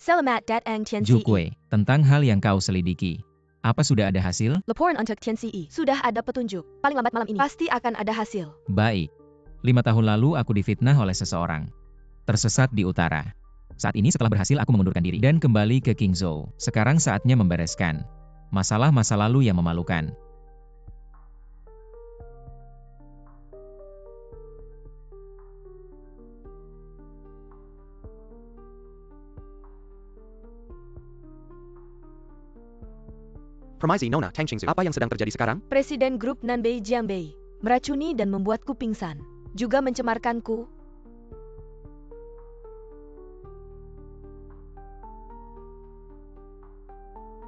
Selamat datang Tian Ci. Jukwe, tentang hal yang kau selidiki. Apa sudah ada hasil? Laporan untuk Tian Ci. Sudah ada petunjuk. Paling lambat malam ini pasti akan ada hasil. Baik. 5 tahun lalu aku difitnah oleh seseorang. Tersesat di utara. Saat ini setelah berhasil aku mengundurkan diri dan kembali ke Qingzhou. Sekarang saatnya membereskan masalah masa lalu yang memalukan. Permisi Nona, Tang Qingzu. Apa yang sedang terjadi sekarang? Presiden grup Nanbei Jianbei meracuni dan membuatku pingsan. Juga mencemarkanku.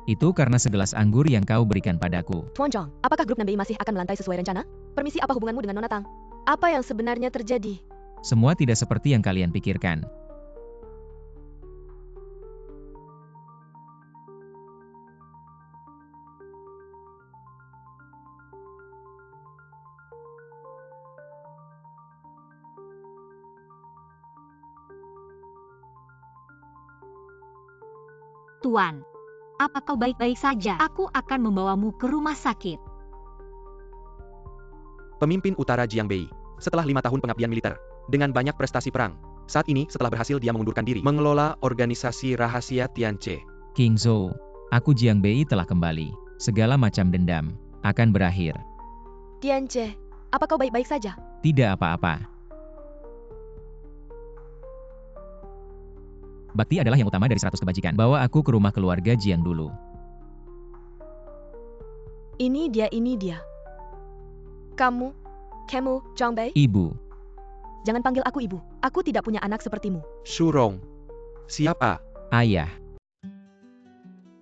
Itu karena segelas anggur yang kau berikan padaku. Tuan Zhang, apakah grup Nanbei masih akan melantai sesuai rencana? Permisi, apa hubunganmu dengan Nona Tang? Apa yang sebenarnya terjadi? Semua tidak seperti yang kalian pikirkan. Tuan, apa kau baik-baik saja? Aku akan membawamu ke rumah sakit. Pemimpin Utara Jiangbei. Setelah 5 tahun pengabdian militer, dengan banyak prestasi perang, saat ini setelah berhasil dia mengundurkan diri, mengelola organisasi rahasia Tianche. Qingzhou, aku Jiangbei telah kembali. Segala macam dendam akan berakhir. Tianche, apa kau baik-baik saja? Tidak apa-apa. Bakti adalah yang utama dari 100 kebajikan. Bawa aku ke rumah keluarga Jiang dulu. Ini dia. Kamu, Zhang Bei? Ibu. Jangan panggil aku ibu. Aku tidak punya anak sepertimu. Shurong. Siapa? Ayah.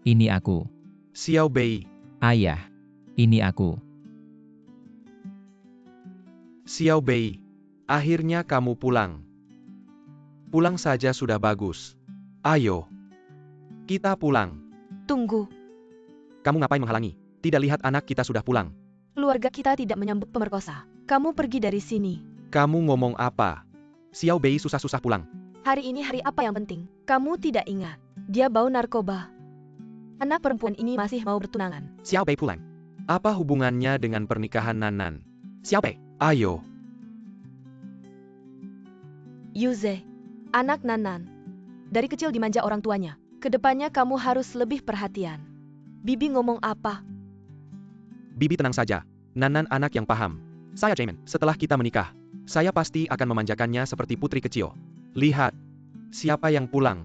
Ini aku. Xiao Bei. Ayah. Ini aku. Xiao Bei. Akhirnya kamu pulang. Pulang saja sudah bagus. Ayo. Kita pulang. Tunggu. Kamu ngapain menghalangi? Tidak lihat anak kita sudah pulang. Keluarga kita tidak menyambut pemerkosa. Kamu pergi dari sini. Kamu ngomong apa? Xiao Bei susah-susah pulang. Hari ini hari apa yang penting? Kamu tidak ingat. Dia bau narkoba. Anak perempuan ini masih mau bertunangan. Xiao Bei pulang. Apa hubungannya dengan pernikahan Nanan? Xiao Bei, ayo. Yuze, anak Nanan. Dari kecil dimanja orang tuanya. Kedepannya kamu harus lebih perhatian. Bibi ngomong apa? Bibi tenang saja. Nanan anak yang paham. Saya Jamin, setelah kita menikah, saya pasti akan memanjakannya seperti putri kecil. Lihat, siapa yang pulang.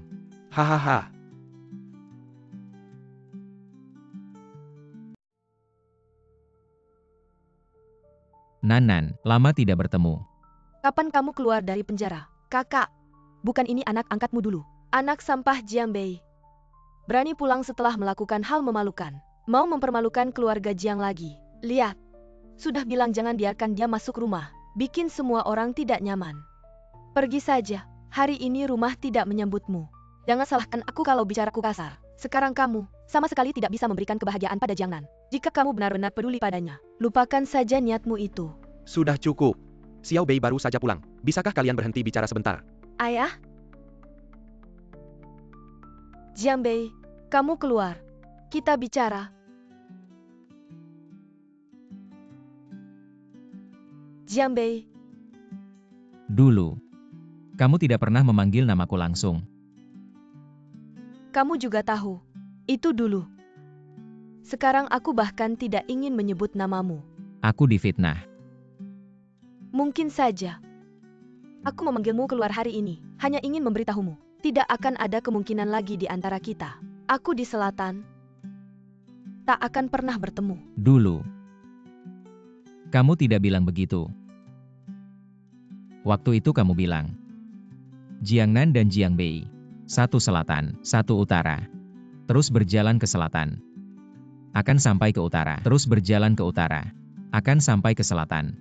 Hahaha. Nanan, lama tidak bertemu. Kapan kamu keluar dari penjara? Kakak, bukan ini anak angkatmu dulu. Anak sampah Jiangbei. Berani pulang setelah melakukan hal memalukan. Mau mempermalukan keluarga Jiang lagi. Lihat. Sudah bilang jangan biarkan dia masuk rumah. Bikin semua orang tidak nyaman. Pergi saja. Hari ini rumah tidak menyambutmu. Jangan salahkan aku kalau bicaraku kasar. Sekarang kamu sama sekali tidak bisa memberikan kebahagiaan pada Jiang Nan. Jika kamu benar-benar peduli padanya, lupakan saja niatmu itu. Sudah cukup. Xiao Bei baru saja pulang. Bisakah kalian berhenti bicara sebentar? Ayah? Jiangbei, kamu keluar. Kita bicara. Jiangbei. Dulu, kamu tidak pernah memanggil namaku langsung. Kamu juga tahu. Itu dulu. Sekarang aku bahkan tidak ingin menyebut namamu. Aku difitnah. Mungkin saja. Aku memanggilmu keluar hari ini, hanya ingin memberitahumu. Tidak akan ada kemungkinan lagi di antara kita. Aku di selatan. Tak akan pernah bertemu. Dulu. Kamu tidak bilang begitu. Waktu itu kamu bilang, Jiangnan dan Jiangbei, satu selatan, satu utara. Terus berjalan ke selatan. Akan sampai ke utara. Terus berjalan ke utara. Akan sampai ke selatan.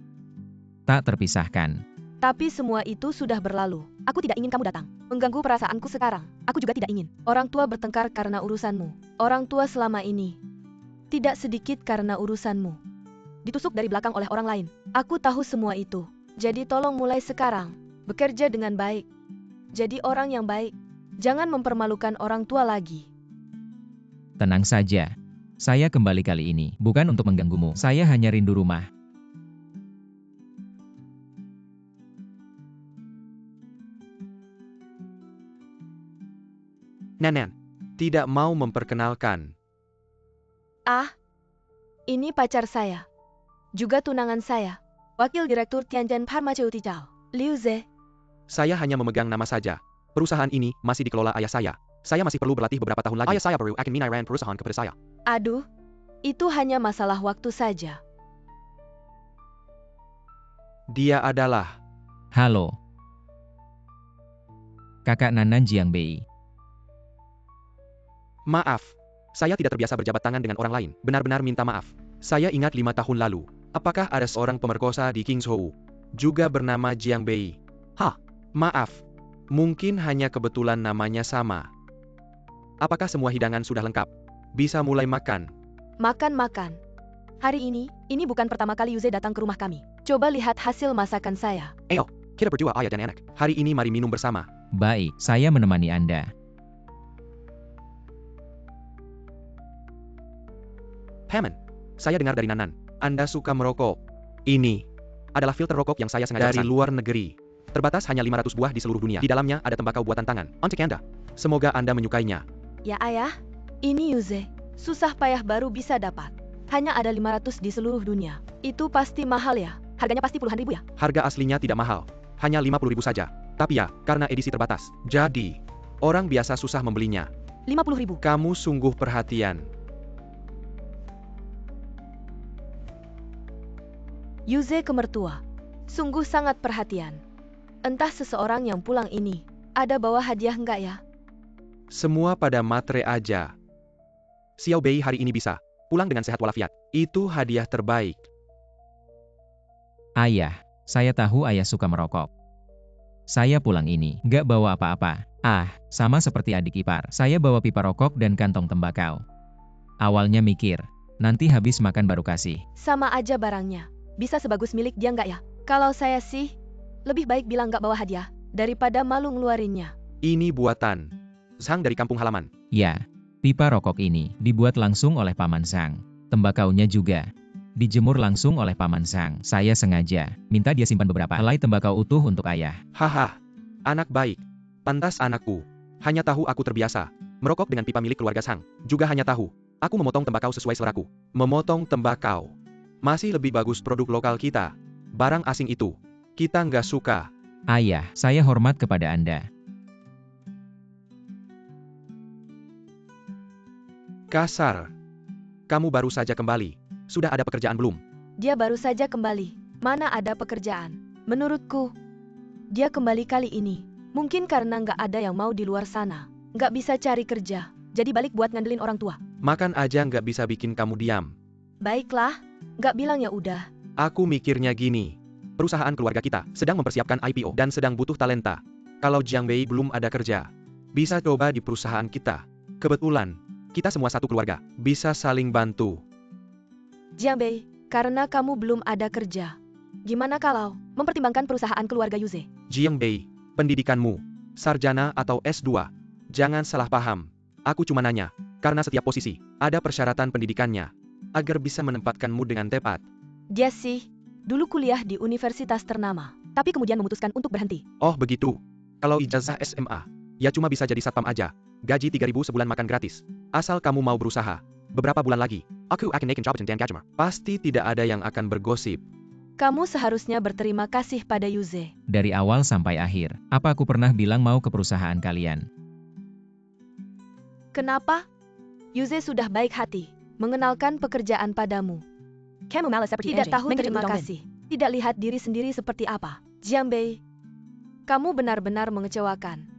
Tak terpisahkan. Tapi semua itu sudah berlalu. Aku tidak ingin kamu datang. Mengganggu perasaanku sekarang. Aku juga tidak ingin. Orang tua bertengkar karena urusanmu. Orang tua selama ini. Tidak sedikit karena urusanmu. Ditusuk dari belakang oleh orang lain. Aku tahu semua itu. Jadi tolong mulai sekarang. Bekerja dengan baik. Jadi orang yang baik. Jangan mempermalukan orang tua lagi. Tenang saja. Saya kembali kali ini, bukan untuk mengganggumu. Saya hanya rindu rumah. Nan, tidak mau memperkenalkan. Ah, ini pacar saya. Juga tunangan saya. Wakil Direktur Tianjin Pharmaceutical, Liu Ze. Saya hanya memegang nama saja. Perusahaan ini masih dikelola ayah saya. Saya masih perlu berlatih beberapa tahun lagi. Ayah saya baru akan menyerahkan perusahaan kepada saya. Aduh, itu hanya masalah waktu saja. Dia adalah... Halo. Kakak Nanan Jiangbei. Maaf, saya tidak terbiasa berjabat tangan dengan orang lain. Benar-benar minta maaf. Saya ingat 5 tahun lalu. Apakah ada seorang pemerkosa di Kingshou juga bernama Jiangbei? Hah, maaf. Mungkin hanya kebetulan namanya sama. Apakah semua hidangan sudah lengkap? Bisa mulai makan. Makan-makan. Hari ini bukan pertama kali Yuze datang ke rumah kami. Coba lihat hasil masakan saya. Kita berdua ayah dan anak. Hari ini mari minum bersama. Baik, saya menemani Anda. Paman, saya dengar dari Nanan, Anda suka merokok. Ini adalah filter rokok yang saya sengaja dari luar negeri. Terbatas hanya 500 buah di seluruh dunia. Di dalamnya ada tembakau buatan tangan. Untuk Anda. Semoga Anda menyukainya. Ya ayah, ini Yuze. Susah payah baru bisa dapat. Hanya ada 500 di seluruh dunia. Itu pasti mahal ya? Harganya pasti puluhan ribu ya? Harga aslinya tidak mahal. Hanya 50.000 saja. Tapi ya, karena edisi terbatas. Jadi, orang biasa susah membelinya. 50 ribu. Kamu sungguh perhatian. Yuze kemertua. Sungguh sangat perhatian. Entah seseorang yang pulang ini, ada bawa hadiah enggak ya? Semua pada matre aja. Xiao Bei hari ini bisa pulang dengan sehat walafiat. Itu hadiah terbaik. Ayah, saya tahu ayah suka merokok. Saya pulang ini, nggak bawa apa-apa. Sama seperti adik ipar. Saya bawa pipa rokok dan kantong tembakau. Awalnya mikir, nanti habis makan baru kasih. Sama aja barangnya. Bisa sebagus milik dia enggak ya? Kalau saya sih, lebih baik bilang enggak bawa hadiah, daripada malu ngeluarinnya. Ini buatan Sang dari kampung halaman. Ya, pipa rokok ini dibuat langsung oleh Paman Sang. Tembakaunya juga dijemur langsung oleh Paman Sang. Saya sengaja minta dia simpan beberapa helai tembakau utuh untuk ayah. Haha, anak baik. Pantas anakku. Hanya tahu aku terbiasa merokok dengan pipa milik keluarga Sang. Juga hanya tahu aku memotong tembakau sesuai seleraku. Memotong tembakau. Masih lebih bagus produk lokal kita. Barang asing itu, kita nggak suka. Ayah, saya hormat kepada Anda. Kasar. Kamu baru saja kembali. Sudah ada pekerjaan belum? Dia baru saja kembali. Mana ada pekerjaan? Menurutku, dia kembali kali ini. Mungkin karena nggak ada yang mau di luar sana. Nggak bisa cari kerja. Jadi balik buat ngandelin orang tua. Makan aja nggak bisa bikin kamu diam. Baiklah, nggak bilang ya udah. Aku mikirnya gini. Perusahaan keluarga kita sedang mempersiapkan IPO dan sedang butuh talenta. Kalau Jiangbei belum ada kerja, bisa coba di perusahaan kita. Kebetulan, kita semua satu keluarga, bisa saling bantu. Jiangbei, karena kamu belum ada kerja. Gimana kalau mempertimbangkan perusahaan keluarga Yuze? Jiangbei, pendidikanmu, sarjana atau S2. Jangan salah paham. Aku cuma nanya, karena setiap posisi ada persyaratan pendidikannya, agar bisa menempatkanmu dengan tepat. Dia sih, dulu kuliah di universitas ternama, tapi kemudian memutuskan untuk berhenti. Oh begitu. Kalau ijazah SMA, ya cuma bisa jadi satpam aja. Gaji 3.000 sebulan makan gratis. Asal kamu mau berusaha. Beberapa bulan lagi, aku akan naikin jabatan dan gajimu. Pasti tidak ada yang akan bergosip. Kamu seharusnya berterima kasih pada Yuze. Dari awal sampai akhir, apa aku pernah bilang mau ke perusahaan kalian? Kenapa? Yuze sudah baik hati, mengenalkan pekerjaan padamu. Tidak tahu terima kasih. Tidak lihat diri sendiri seperti apa. Jiangbei, kamu benar-benar mengecewakan.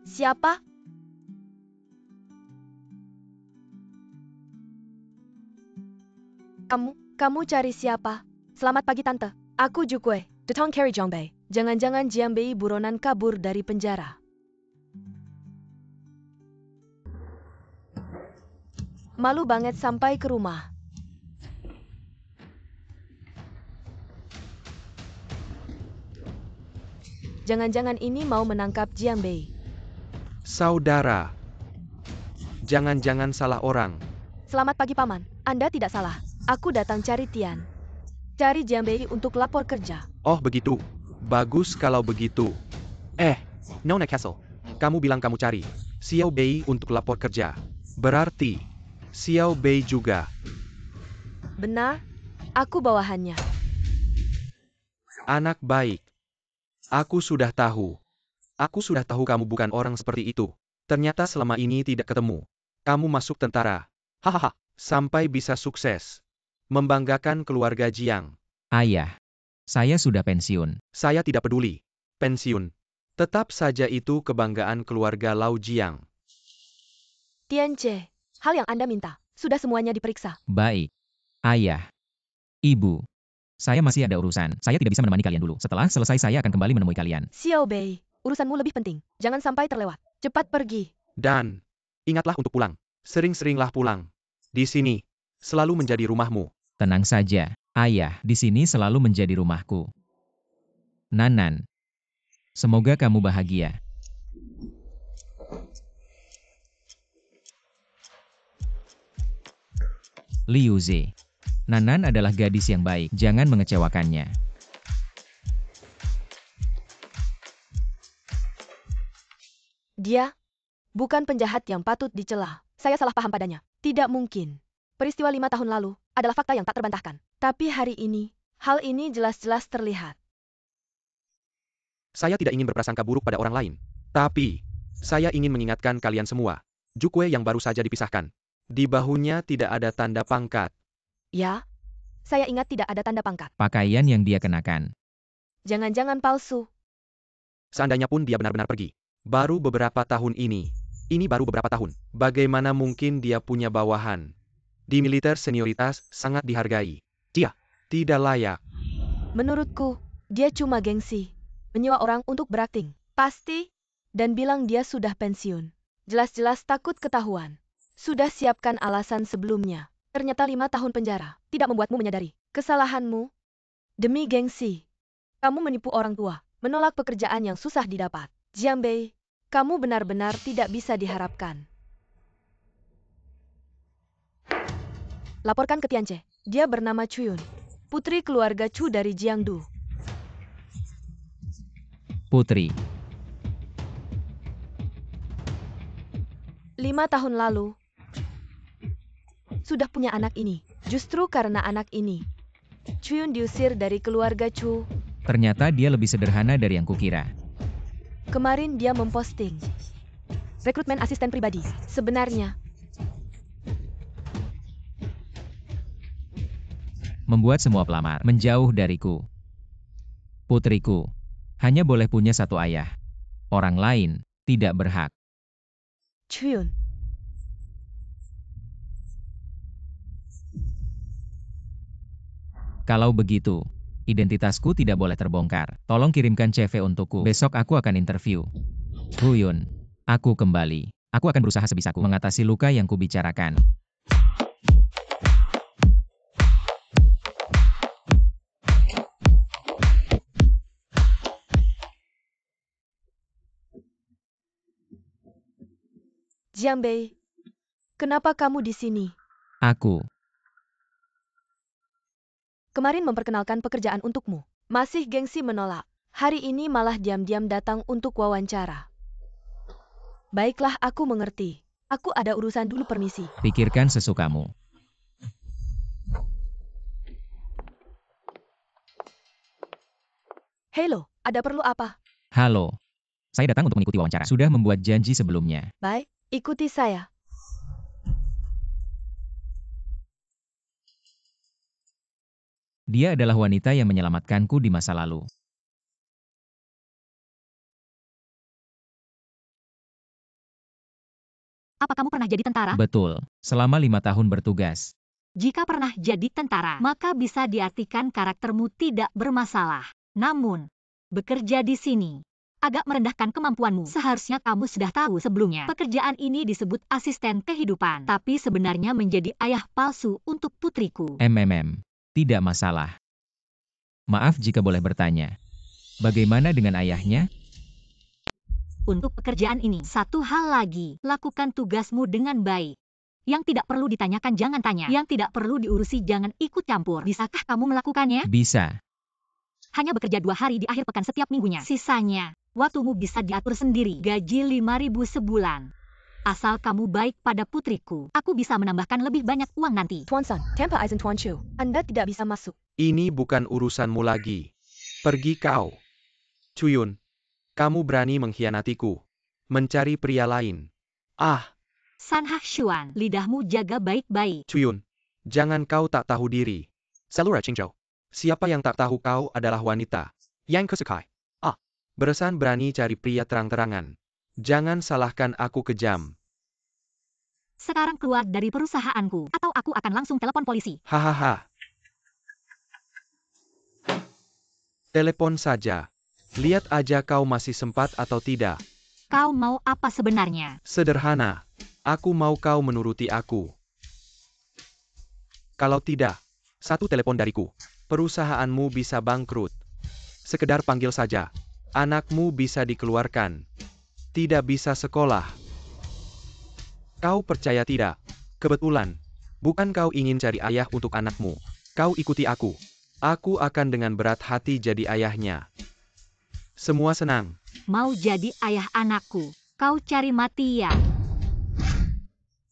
Siapa? Kamu cari siapa? Selamat pagi tante. Aku Jukwe. Detong Carry Jiangbei. Jangan-jangan Jiangbei buronan kabur dari penjara. Malu banget sampai ke rumah. Jangan-jangan ini mau menangkap Jiang Bei. Saudara. Jangan-jangan salah orang. Selamat pagi Paman, Anda tidak salah. Aku datang cari Tian. Cari Jiang Bei untuk lapor kerja. Oh begitu. Bagus kalau begitu. Nona Castle. Kamu bilang kamu cari Xiao Bei untuk lapor kerja. Berarti Xiao Bei juga. Benar, aku bawahannya. Anak baik. Aku sudah tahu. Aku sudah tahu kamu bukan orang seperti itu. Ternyata selama ini tidak ketemu. Kamu masuk tentara. Hahaha. Sampai bisa sukses. Membanggakan keluarga Jiang. Ayah, saya sudah pensiun. Saya tidak peduli. Pensiun. Tetap saja itu kebanggaan keluarga Lau Jiang. Tian Ce, hal yang Anda minta, sudah semuanya diperiksa. Baik. Ayah. Ibu. Saya masih ada urusan. Saya tidak bisa menemani kalian dulu. Setelah selesai saya akan kembali menemui kalian. Xiao Bei, urusanmu lebih penting. Jangan sampai terlewat. Cepat pergi. Dan, ingatlah untuk pulang. Sering-seringlah pulang. Di sini, selalu menjadi rumahmu. Tenang saja. Ayah, di sini selalu menjadi rumahku. Nanan. Semoga kamu bahagia. Liu Ze. Nanan adalah gadis yang baik, jangan mengecewakannya. Dia bukan penjahat yang patut dicela. Saya salah paham padanya. Tidak mungkin. Peristiwa 5 tahun lalu adalah fakta yang tak terbantahkan. Tapi hari ini, hal ini jelas-jelas terlihat. Saya tidak ingin berprasangka buruk pada orang lain. Tapi, saya ingin mengingatkan kalian semua. Jukwe yang baru saja dipisahkan. Di bahunya tidak ada tanda pangkat. Ya, saya ingat tidak ada tanda pangkat. Pakaian yang dia kenakan. Jangan-jangan palsu. Seandainya pun dia benar-benar pergi. Baru beberapa tahun ini. Ini baru beberapa tahun. Bagaimana mungkin dia punya bawahan? Di militer senioritas sangat dihargai. Dia tidak layak. Menurutku, dia cuma gengsi. Menyewa orang untuk berakting. Pasti. Dan bilang dia sudah pensiun. Jelas-jelas takut ketahuan. Sudah siapkan alasan sebelumnya. Ternyata 5 tahun penjara tidak membuatmu menyadari kesalahanmu. Demi gengsi. Kamu menipu orang tua. Menolak pekerjaan yang susah didapat. Jiang Bei, kamu benar-benar tidak bisa diharapkan. Laporkan ke Tian Ce. Dia bernama Chuyun. Putri keluarga Chu dari Jiangdu. Putri. 5 tahun lalu, sudah punya anak ini. Justru karena anak ini, Chuyun diusir dari keluarga Chu. Ternyata dia lebih sederhana dari yang kukira. Kemarin dia memposting rekrutmen asisten pribadi. Sebenarnya, Membuat semua pelamar menjauh dariku. Putriku. Hanya boleh punya satu ayah. Orang lain tidak berhak. Chuyun. Kalau begitu, identitasku tidak boleh terbongkar. Tolong kirimkan CV untukku. Besok aku akan interview. Huyun, aku kembali. Aku akan berusaha sebisaku mengatasi luka yang kubicarakan. Jiang Bei, kenapa kamu di sini? Aku. Kemarin memperkenalkan pekerjaan untukmu. Masih gengsi menolak. Hari ini malah diam-diam datang untuk wawancara. Baiklah, aku mengerti. Aku ada urusan dulu, permisi. Pikirkan sesukamu. Halo, ada perlu apa? Halo. Saya datang untuk mengikuti wawancara. Sudah membuat janji sebelumnya. Baik, ikuti saya. Dia adalah wanita yang menyelamatkanku di masa lalu. Apa kamu pernah jadi tentara? Betul. Selama 5 tahun bertugas. Jika pernah jadi tentara, maka bisa diartikan karaktermu tidak bermasalah. Namun, bekerja di sini agak merendahkan kemampuanmu. Seharusnya kamu sudah tahu sebelumnya. Pekerjaan ini disebut asisten kehidupan, tapi sebenarnya menjadi ayah palsu untuk putriku. Tidak masalah. Maaf jika boleh bertanya. Bagaimana dengan ayahnya? Untuk pekerjaan ini, satu hal lagi, lakukan tugasmu dengan baik. Yang tidak perlu ditanyakan jangan tanya, yang tidak perlu diurusi jangan ikut campur. Bisakah kamu melakukannya? Bisa. Hanya bekerja 2 hari di akhir pekan setiap minggunya. Sisanya, waktumu bisa diatur sendiri. Gaji 5.000 sebulan. Asal kamu baik pada putriku, aku bisa menambahkan lebih banyak uang nanti. Tuan San, tanpa izin Tuan Chu, Anda tidak bisa masuk. Ini bukan urusanmu lagi. Pergi kau. Chuyun, kamu berani mengkhianatiku. Mencari pria lain. Ah, San Hakshuan, lidahmu jaga baik-baik. Chuyun, jangan kau tak tahu diri. Salura Qingzhou, siapa yang tak tahu kau adalah wanita? Yang kesukai. Ah, beresan berani cari pria terang-terangan. Jangan salahkan aku kejam. Sekarang keluar dari perusahaanku, atau aku akan langsung telepon polisi. Hahaha. Telepon saja. Lihat aja kau masih sempat atau tidak. Kau mau apa sebenarnya? Sederhana. Aku mau kau menuruti aku. Kalau tidak, satu telepon dariku. Perusahaanmu bisa bangkrut. Sekedar panggil saja. Anakmu bisa dikeluarkan. Tidak bisa sekolah. Kau percaya tidak? Kebetulan. Bukan kau ingin cari ayah untuk anakmu. Kau ikuti aku. Aku akan dengan berat hati jadi ayahnya. Semua senang. Mau jadi ayah anakku? Kau cari mati ya?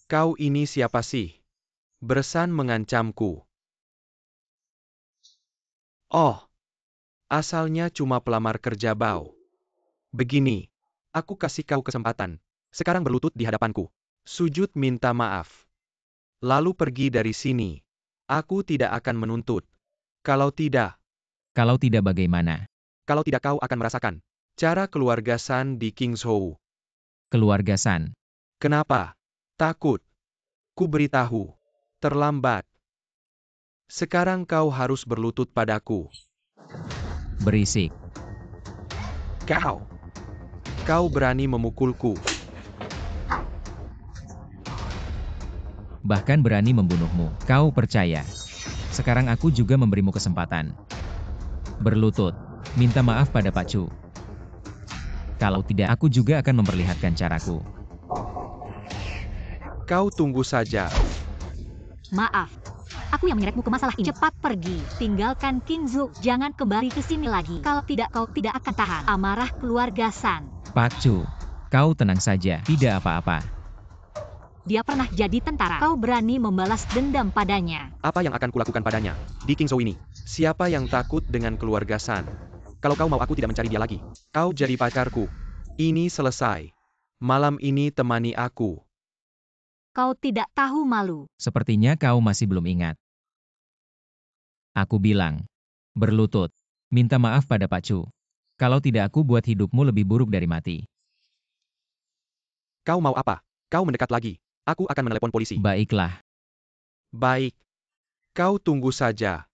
Kau ini siapa sih? Beresan mengancamku. Oh, asalnya cuma pelamar kerja bau. Begini, aku kasih kau kesempatan. Sekarang berlutut di hadapanku. Sujud minta maaf. Lalu pergi dari sini. Aku tidak akan menuntut. Kalau tidak bagaimana? Kalau tidak kau akan merasakan cara keluarga San di Kingzhou. Keluarga San. Kenapa? Takut. Ku beritahu. Terlambat. Sekarang kau harus berlutut padaku. Berisik. Kau berani memukulku. Bahkan berani membunuhmu. Kau percaya? Sekarang aku juga memberimu kesempatan. Berlutut. Minta maaf pada Pak Chu. Kalau tidak, aku juga akan memperlihatkan caraku. Kau tunggu saja. Maaf. Aku yang menyeretmu ke masalah ini. Cepat pergi. Tinggalkan Qingzhou. Jangan kembali ke sini lagi. Kalau tidak, kau tidak akan tahan amarah keluarga San. Pak Chu, kau tenang saja. Tidak apa-apa. Dia pernah jadi tentara. Kau berani membalas dendam padanya. Apa yang akan kulakukan padanya? Di Kingzhou ini, siapa yang takut dengan keluarga San? Kalau kau mau aku tidak mencari dia lagi. Kau jadi pacarku. Ini selesai. Malam ini temani aku. Kau tidak tahu malu. Sepertinya kau masih belum ingat. Aku bilang, berlutut. Minta maaf pada Pak Chu. Kalau tidak aku buat hidupmu lebih buruk dari mati. Kau mau apa? Kau mendekat lagi. Aku akan menelepon polisi. Baiklah. Baik. Kau tunggu saja.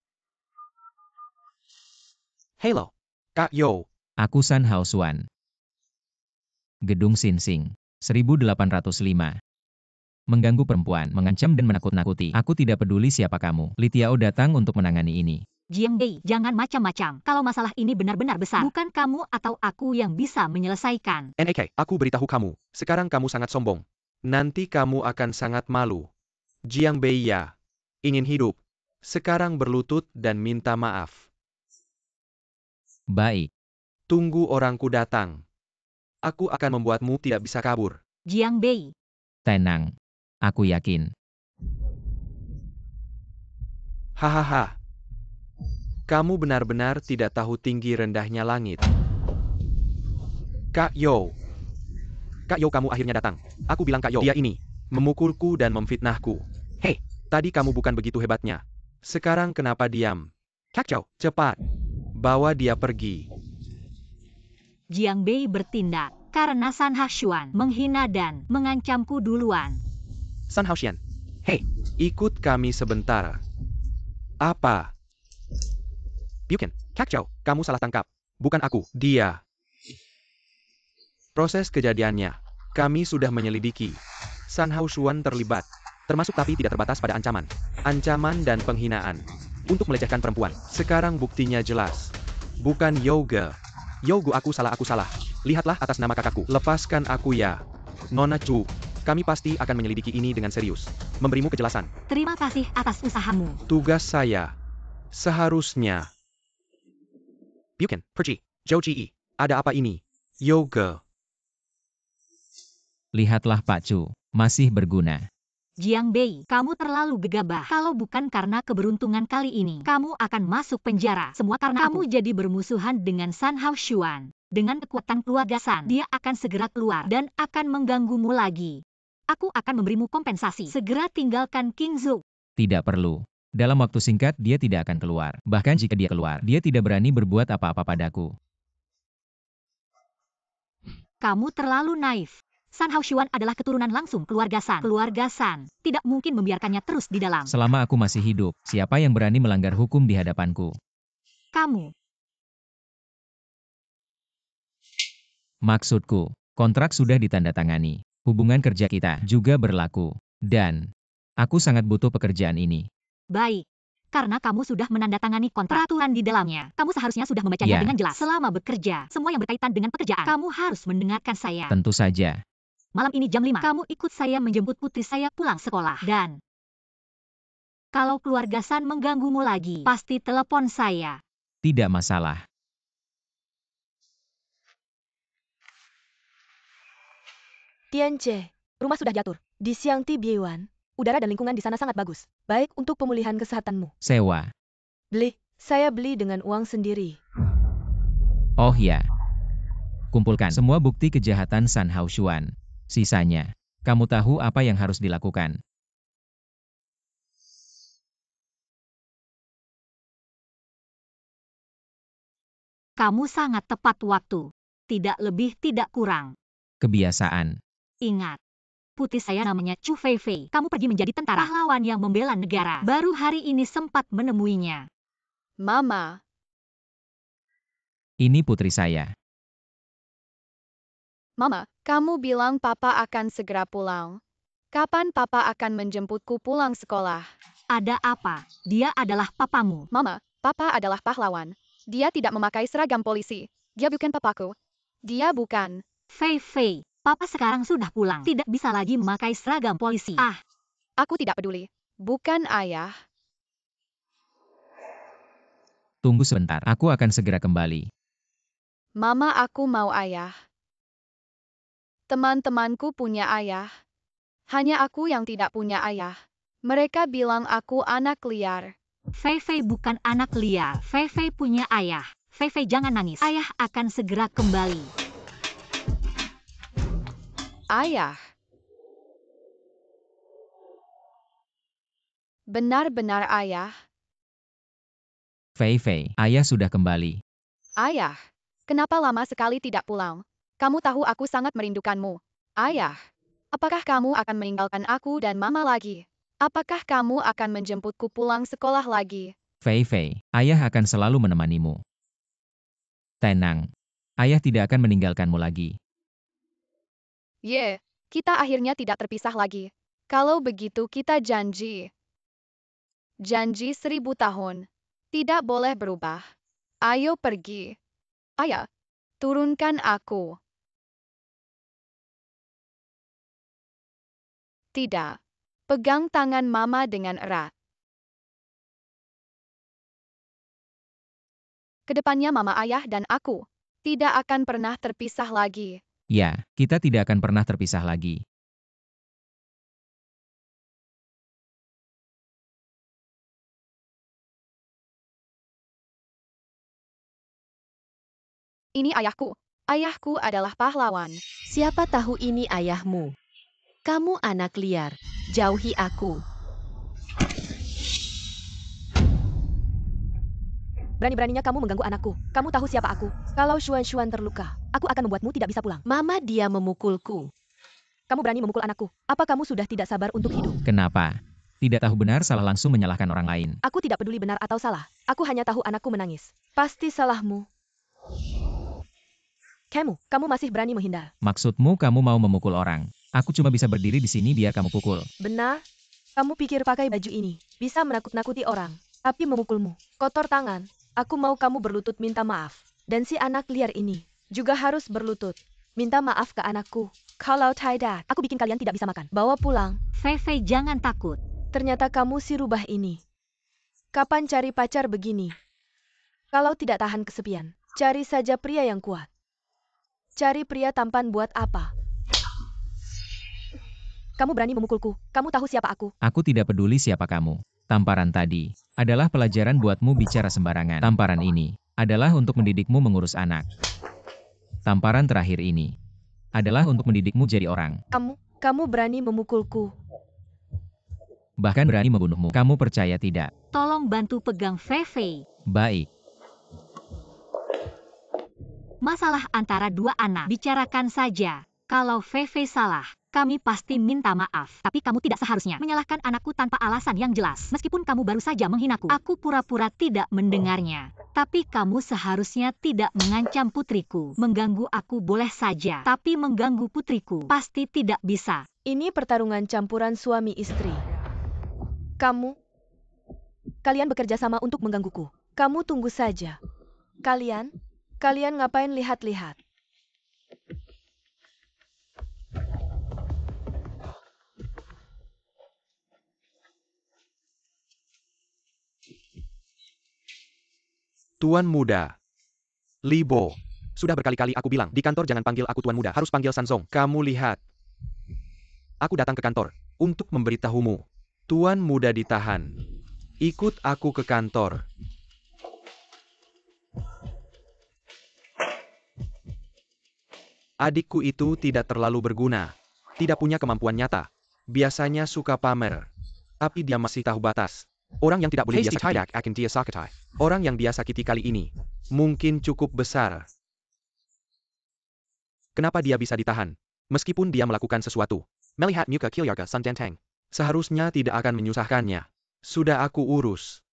Halo, Kak Yo. Aku San Haosuan. Gedung Sinsing, 1805. Mengganggu perempuan, mengancam dan menakut-nakuti. Aku tidak peduli siapa kamu. Li Tiao datang untuk menangani ini. Jiang Bei, jangan macam-macam. Kalau masalah ini benar-benar besar, bukan kamu atau aku yang bisa menyelesaikan. NAK, aku beritahu kamu. Sekarang kamu sangat sombong. Nanti kamu akan sangat malu. Jiang Bei ya. Ingin hidup. Sekarang berlutut dan minta maaf. Baik. Tunggu orangku datang. Aku akan membuatmu tidak bisa kabur. Jiang Bei. Tenang. Aku yakin. Hahaha. Kamu benar-benar tidak tahu tinggi rendahnya langit. Kak Yo. Kak Yo, kamu akhirnya datang. Aku bilang Kak Yo, dia ini memukulku dan memfitnahku. Hei, tadi kamu bukan begitu hebatnya. Sekarang kenapa diam? Kak Chow, cepat. Bawa dia pergi. Jiang Bei bertindak karena San Hakshuan menghina dan mengancamku duluan. San Haoshian. Hei, ikut kami sebentar. Apa? Pyukin, Kak Chow, kamu salah tangkap. Bukan aku, dia. Proses kejadiannya, kami sudah menyelidiki. San Haoshuan terlibat, termasuk tapi tidak terbatas pada ancaman. Ancaman dan penghinaan. Untuk melecehkan perempuan. Sekarang buktinya jelas. Bukan Yoga. Yogo, aku salah. Lihatlah atas nama kakakku. Lepaskan aku ya. Nona Chu, kami pasti akan menyelidiki ini dengan serius. Memberimu kejelasan. Terima kasih atas usahamu. Tugas saya. Seharusnya. Bukan, pergi. Zhou Ji, ada apa ini? Yoga. Lihatlah Pak Chu, masih berguna. Jiang Bei, kamu terlalu gegabah. Kalau bukan karena keberuntungan kali ini, kamu akan masuk penjara. Semua karena kamu jadi bermusuhan dengan San Hao Xuan. Dengan kekuatan keluarga San, dia akan segera keluar dan akan mengganggumu lagi. Aku akan memberimu kompensasi. Segera tinggalkan Qingzhou. Tidak perlu. Dalam waktu singkat dia tidak akan keluar. Bahkan jika dia keluar, dia tidak berani berbuat apa-apa padaku. Kamu terlalu naif. San Hao Xuan adalah keturunan langsung keluarga San. Keluarga San tidak mungkin membiarkannya terus di dalam. Selama aku masih hidup, siapa yang berani melanggar hukum di hadapanku? Kamu. Maksudku, kontrak sudah ditandatangani. Hubungan kerja kita juga berlaku. Dan, aku sangat butuh pekerjaan ini. Baik. Karena kamu sudah menandatangani kontrak peraturan di dalamnya, kamu seharusnya sudah membacanya Ya. dengan jelas. Selama bekerja, semua yang berkaitan dengan pekerjaan, kamu harus mendengarkan saya. Tentu saja. Malam ini jam 5, kamu ikut saya menjemput putri saya pulang sekolah. Dan kalau keluarga San mengganggumu lagi, pasti telepon saya. Tidak masalah. Tianche, rumah sudah diatur. Di Xiangti Biewan, udara dan lingkungan di sana sangat bagus. Baik untuk pemulihan kesehatanmu. Sewa. Beli, saya beli dengan uang sendiri. Oh ya. Kumpulkan semua bukti kejahatan San Hao Xuan. Sisanya, kamu tahu apa yang harus dilakukan. Kamu sangat tepat waktu. Tidak lebih, tidak kurang. Kebiasaan. Ingat, putri saya namanya Chu Feifei. Kamu pergi menjadi tentara pahlawan yang membela negara. Baru hari ini sempat menemuinya. Mama, Ini putri saya. Mama, kamu bilang papa akan segera pulang. Kapan papa akan menjemputku pulang sekolah? Ada apa? Dia adalah papamu. Mama, papa adalah pahlawan. Dia tidak memakai seragam polisi. Dia bukan papaku. Dia bukan. Feifei, papa sekarang sudah pulang. Tidak bisa lagi memakai seragam polisi. Ah, Aku tidak peduli. Bukan ayah. Tunggu sebentar, aku akan segera kembali. Mama, aku mau ayah. Teman-temanku punya ayah. Hanya aku yang tidak punya ayah. Mereka bilang aku anak liar. Feifei bukan anak liar. Feifei punya ayah. Feifei jangan nangis. Ayah akan segera kembali. Ayah. Benar-benar ayah. Feifei, ayah sudah kembali. Ayah. Kenapa lama sekali tidak pulang? Kamu tahu aku sangat merindukanmu. Ayah. Apakah kamu akan meninggalkan aku dan mama lagi? Apakah kamu akan menjemputku pulang sekolah lagi? Feifei, ayah akan selalu menemanimu. Tenang, ayah tidak akan meninggalkanmu lagi. Kita akhirnya tidak terpisah lagi. Kalau begitu kita janji. Janji 1000 tahun. Tidak boleh berubah. Ayo pergi. Ayah, turunkan aku. Tidak. Pegang tangan mama dengan erat. Kedepannya mama, ayah, dan aku tidak akan pernah terpisah lagi. Ya, kita tidak akan pernah terpisah lagi. Ini ayahku. Ayahku adalah pahlawan. Siapa tahu ini ayahmu? Kamu anak liar. Jauhi aku. Berani-beraninya kamu mengganggu anakku. Kamu tahu siapa aku? Kalau Xuan terluka, aku akan membuatmu tidak bisa pulang. Mama, dia memukulku. Kamu berani memukul anakku. Apa kamu sudah tidak sabar untuk hidup? Kenapa? Tidak tahu benar salah langsung menyalahkan orang lain. Aku tidak peduli benar atau salah. Aku hanya tahu anakku menangis. Pasti salahmu. Kamu masih berani menghindar. Maksudmu kamu mau memukul orang? Aku cuma bisa berdiri di sini biar kamu pukul. Benar? Kamu pikir pakai baju ini bisa menakut-nakuti orang, tapi memukulmu. Kotor tangan. Aku mau kamu berlutut minta maaf. Dan si anak liar ini Juga harus berlutut. Minta maaf ke anakku. Kalau tidak, aku bikin kalian tidak bisa makan. Bawa pulang. Fei Fei, jangan takut. Ternyata kamu si rubah ini. Kapan cari pacar begini? Kalau tidak tahan kesepian, cari saja pria yang kuat. Cari pria tampan buat apa? Kamu berani memukulku. Kamu tahu siapa aku? Aku tidak peduli siapa kamu. Tamparan tadi adalah pelajaran buatmu bicara sembarangan. Tamparan ini adalah untuk mendidikmu mengurus anak. Tamparan terakhir ini adalah untuk mendidikmu jadi orang. Kamu berani memukulku. Bahkan berani membunuhmu. Kamu percaya tidak? Tolong bantu pegang Fei Fei. Baik. Masalah antara dua anak bicarakan saja. Kalau Fei Fei salah, kami pasti minta maaf. Tapi kamu tidak seharusnya menyalahkan anakku tanpa alasan yang jelas. Meskipun kamu baru saja menghinaku, aku pura-pura tidak mendengarnya. Tapi kamu seharusnya tidak mengancam putriku. Mengganggu aku boleh saja, tapi mengganggu putriku pasti tidak bisa. Ini pertarungan campuran suami istri. Kalian bekerja sama untuk menggangguku. Kamu tunggu saja. Kalian ngapain lihat-lihat? Tuan muda. Libo. Sudah berkali-kali aku bilang, di kantor jangan panggil aku tuan muda, harus panggil Sanzong. Kamu lihat. Aku datang ke kantor untuk memberitahumu. Tuan muda ditahan. Ikut aku ke kantor. Adikku itu tidak terlalu berguna. Tidak punya kemampuan nyata. Biasanya suka pamer. Tapi dia masih tahu batas. Orang yang tidak boleh dia sakiti akan dia sakiti. Orang yang dia sakiti kali ini mungkin cukup besar. Kenapa dia bisa ditahan? Meskipun dia melakukan sesuatu. Melihat muka Kilyarga Sundantang. Seharusnya tidak akan menyusahkannya. Sudah aku urus.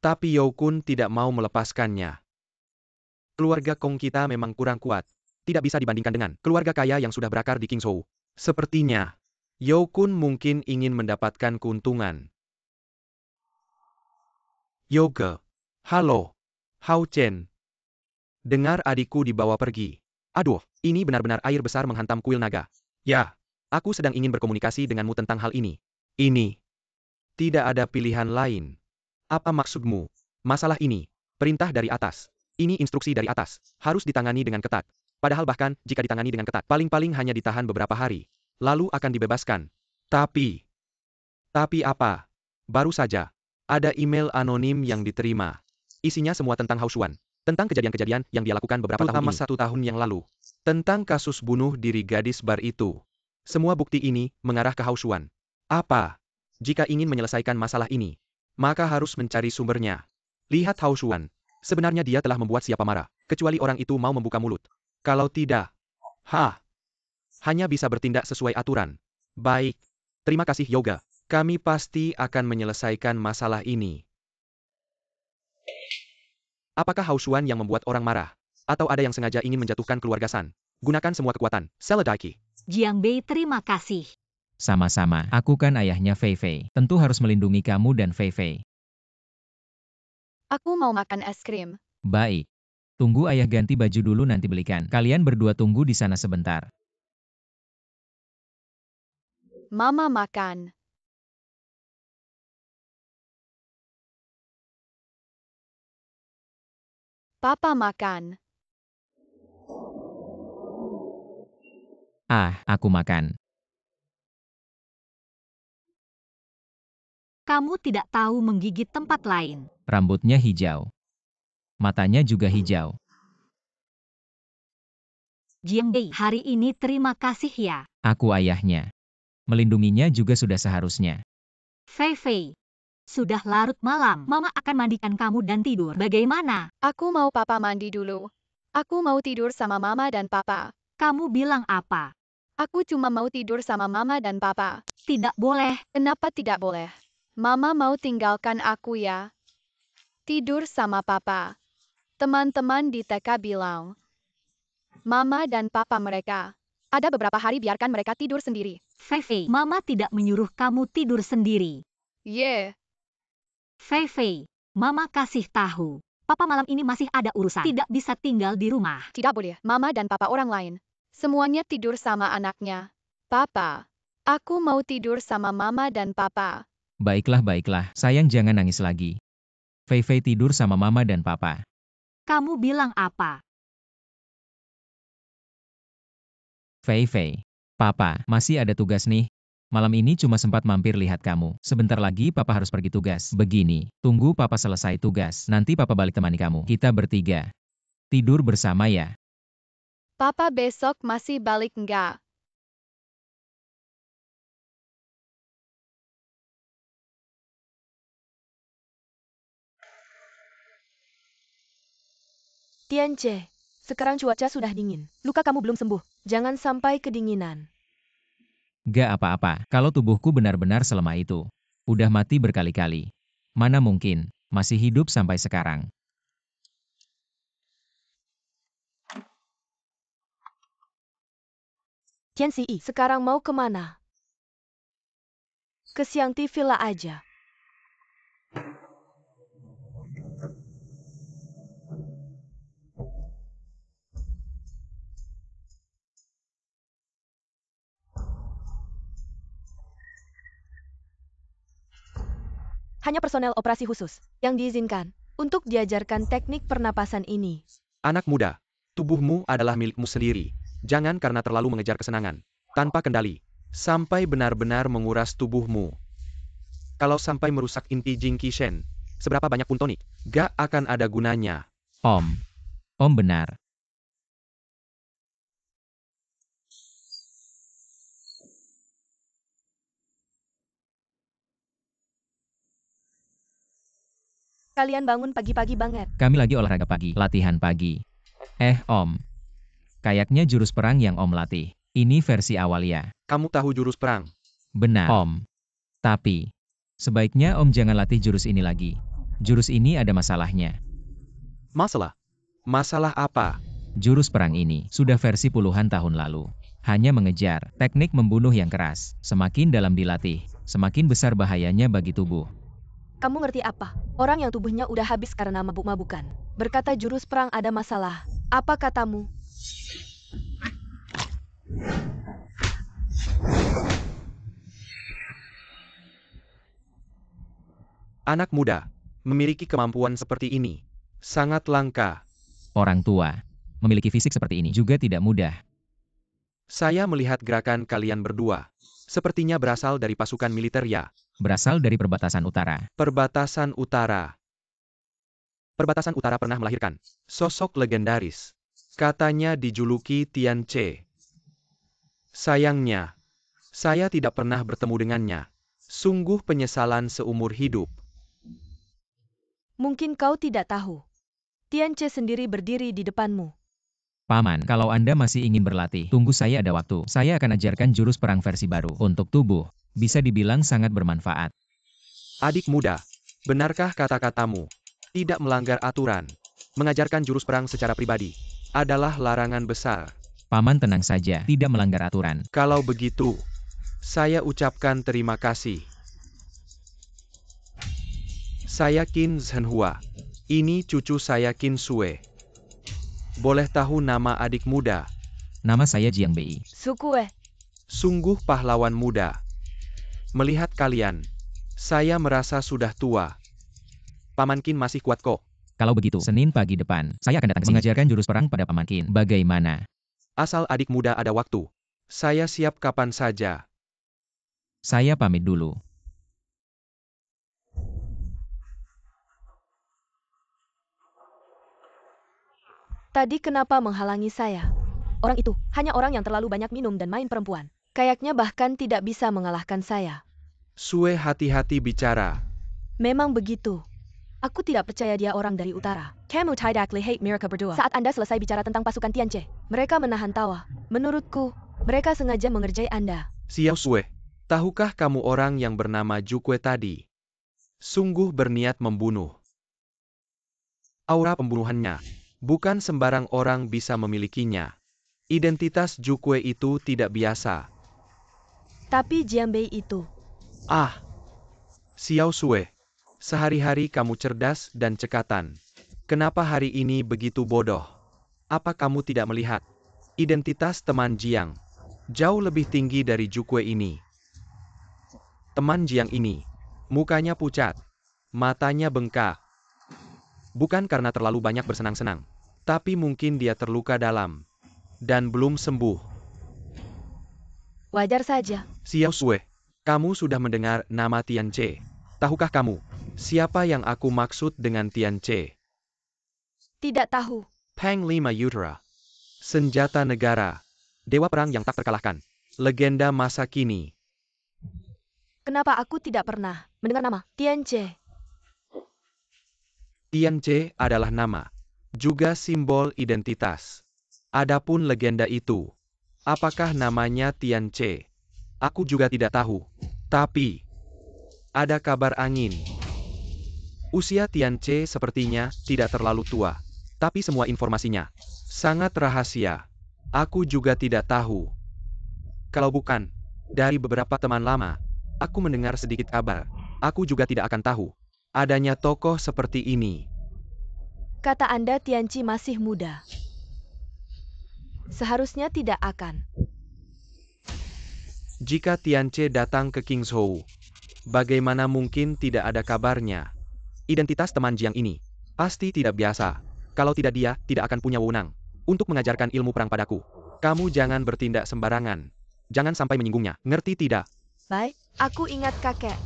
Tapi Youkun tidak mau melepaskannya. Keluarga Kong kita memang kurang kuat. Tidak bisa dibandingkan dengan keluarga kaya yang sudah berakar di Qingzhou. Sepertinya, Youkun mungkin ingin mendapatkan keuntungan. Yoga. Halo. Hao Chen. Dengar adikku dibawa pergi. Aduh, ini benar-benar air besar menghantam kuil naga. Ya, aku sedang ingin berkomunikasi denganmu tentang hal ini. Ini. Tidak ada pilihan lain. Apa maksudmu? Masalah ini. Perintah dari atas. Ini instruksi dari atas. Harus ditangani dengan ketat. Padahal bahkan, jika ditangani dengan ketat, paling-paling hanya ditahan beberapa hari. Lalu akan dibebaskan. Tapi apa? Baru saja. Ada email anonim yang diterima. Isinya semua tentang Hao Xuan. Tentang kejadian-kejadian yang dia lakukan beberapa tahun ini. Terutama 1 tahun yang lalu. Tentang kasus bunuh diri gadis bar itu. Semua bukti ini mengarah ke Hao Xuan. Apa? Jika ingin menyelesaikan masalah ini, maka harus mencari sumbernya. Lihat Hao Xuan. Sebenarnya dia telah membuat siapa marah. Kecuali orang itu mau membuka mulut. Kalau tidak, hanya bisa bertindak sesuai aturan. Baik. Terima kasih Yoga. Kami pasti akan menyelesaikan masalah ini. Apakah Hao Xuan yang membuat orang marah? Atau ada yang sengaja ingin menjatuhkan keluarga San? Gunakan semua kekuatan. Seledaki. Jiang Bei, terima kasih. Sama-sama. Aku kan ayahnya Fei Fei. Tentu harus melindungi kamu dan Fei Fei. Aku mau makan es krim. Baik. Tunggu ayah ganti baju dulu nanti belikan. Kalian berdua tunggu di sana sebentar. Mama makan. Papa makan. Aku makan. Kamu tidak tahu menggigit tempat lain. Rambutnya hijau. Matanya juga hijau. Jiang Bei, hari ini terima kasih ya. Aku ayahnya. Melindunginya juga sudah seharusnya. Fei Fei. Sudah larut malam, Mama akan mandikan kamu dan tidur. Bagaimana? Aku mau papa mandi dulu. Aku mau tidur sama mama dan papa. Kamu bilang apa? Aku cuma mau tidur sama mama dan papa. Tidak boleh. Kenapa tidak boleh? Mama mau tinggalkan aku ya. Tidur sama papa. Teman-teman di TK bilang. Mama dan papa mereka. Ada beberapa hari biarkan mereka tidur sendiri. Fei Fei, Mama tidak menyuruh kamu tidur sendiri. Yeah. Fei Fei, Mama kasih tahu. Papa malam ini masih ada urusan. Tidak bisa tinggal di rumah. Tidak boleh, Mama dan Papa orang lain. Semuanya tidur sama anaknya. Papa, aku mau tidur sama Mama dan Papa. Baiklah, baiklah. Sayang, jangan nangis lagi. Fei Fei tidur sama Mama dan Papa. Kamu bilang apa? Fei Fei. Papa, masih ada tugas nih. Malam ini cuma sempat mampir lihat kamu. Sebentar lagi Papa harus pergi tugas. Begini, tunggu Papa selesai tugas. Nanti Papa balik temani kamu. Kita bertiga. Tidur bersama ya. Papa besok masih balik enggak? Tianche, sekarang cuaca sudah dingin. Luka kamu belum sembuh. Jangan sampai kedinginan. Gak apa-apa, kalau tubuhku benar-benar selemah itu. Udah mati berkali-kali. Mana mungkin, masih hidup sampai sekarang. Tianxi, sekarang mau kemana? Ke Xiangti Villa aja. Hanya personel operasi khusus yang diizinkan untuk diajarkan teknik pernapasan ini. Anak muda, tubuhmu adalah milikmu sendiri. Jangan karena terlalu mengejar kesenangan, tanpa kendali, sampai benar-benar menguras tubuhmu. Kalau sampai merusak inti Jing Qishen, seberapa banyak pun tonik, gak akan ada gunanya. Om benar. Kalian bangun pagi-pagi banget. Kami lagi olahraga pagi, latihan pagi. Om. Kayaknya jurus perang yang Om latih. Ini versi awal ya. Kamu tahu jurus perang? Benar, Om. Tapi, sebaiknya Om jangan latih jurus ini lagi. Jurus ini ada masalahnya. Masalah? Masalah apa? Jurus perang ini sudah versi puluhan tahun lalu. Hanya mengejar teknik membunuh yang keras. Semakin dalam dilatih, semakin besar bahayanya bagi tubuh. Kamu ngerti apa? Orang yang tubuhnya udah habis karena mabuk-mabukan. Berkata jurus perang ada masalah. Apa katamu? Anak muda, memiliki kemampuan seperti ini. Sangat langka. Orang tua, memiliki fisik seperti ini juga tidak mudah. Saya melihat gerakan kalian berdua. Sepertinya berasal dari pasukan militer ya. Berasal dari perbatasan utara. Perbatasan utara. Perbatasan utara pernah melahirkan sosok legendaris. Katanya dijuluki Tianche. Sayangnya, saya tidak pernah bertemu dengannya. Sungguh penyesalan seumur hidup. Mungkin kau tidak tahu. Tianche sendiri berdiri di depanmu. Paman, kalau Anda masih ingin berlatih, tunggu saya ada waktu. Saya akan ajarkan jurus perang versi baru. Untuk tubuh, bisa dibilang sangat bermanfaat. Adik muda, benarkah kata-katamu? Tidak melanggar aturan. Mengajarkan jurus perang secara pribadi adalah larangan besar. Paman tenang saja, tidak melanggar aturan. Kalau begitu, saya ucapkan terima kasih. Saya Qin Zhenhua. Ini cucu saya Qin Sue. Boleh tahu nama adik muda? Nama saya Jiang Bei. Sukue. Sungguh pahlawan muda. Melihat kalian, saya merasa sudah tua. Paman Qin masih kuat kok. Kalau begitu, Senin pagi depan, saya akan datang ke sini mengajarkan jurus perang pada Paman Qin. Bagaimana? Asal adik muda ada waktu, saya siap kapan saja. Saya pamit dulu. Tadi kenapa menghalangi saya? Orang itu hanya orang yang terlalu banyak minum dan main perempuan. Kayaknya bahkan tidak bisa mengalahkan saya. Sue hati-hati bicara. Memang begitu. Aku tidak percaya dia orang dari utara. Kamu tidak lihat mereka berdua. Saat Anda selesai bicara tentang pasukan Tianche, mereka menahan tawa. Menurutku, mereka sengaja mengerjai Anda. Xiao Sue, tahukah kamu orang yang bernama Jukue tadi? Sungguh berniat membunuh. Aura pembunuhannya, bukan sembarang orang bisa memilikinya. Identitas Jukue itu tidak biasa. Tapi Jianbei itu, Ah, Xiao Sue, sehari-hari kamu cerdas dan cekatan. Kenapa hari ini begitu bodoh? Apa kamu tidak melihat? Identitas teman Jiang jauh lebih tinggi dari Jukwe ini. Teman Jiang ini, mukanya pucat, matanya bengkak. Bukan karena terlalu banyak bersenang-senang, tapi mungkin dia terluka dalam dan belum sembuh. Wajar saja. Xiao Sue, kamu sudah mendengar nama Tian Che. Tahukah kamu, siapa yang aku maksud dengan Tian Che? Tidak tahu. Pang Lima Utara. Senjata negara. Dewa perang yang tak terkalahkan. Legenda masa kini. Kenapa aku tidak pernah mendengar nama Tian Che? Tian Che adalah nama, juga simbol identitas. Adapun legenda itu, apakah namanya Tian Che? Aku juga tidak tahu. Tapi, ada kabar angin. Usia Tian Che sepertinya tidak terlalu tua. Tapi semua informasinya sangat rahasia. Aku juga tidak tahu. Kalau bukan, dari beberapa teman lama, aku mendengar sedikit kabar. Aku juga tidak akan tahu adanya tokoh seperti ini. Kata Anda Tianchi masih muda. Seharusnya tidak akan. Jika Tian Che datang ke Kingzhou, bagaimana mungkin tidak ada kabarnya? Identitas teman Jiang ini pasti tidak biasa. Kalau tidak, dia tidak akan punya wewenang untuk mengajarkan ilmu perang padaku. Kamu jangan bertindak sembarangan. Jangan sampai menyinggungnya, ngerti tidak? Baik, aku ingat kakek.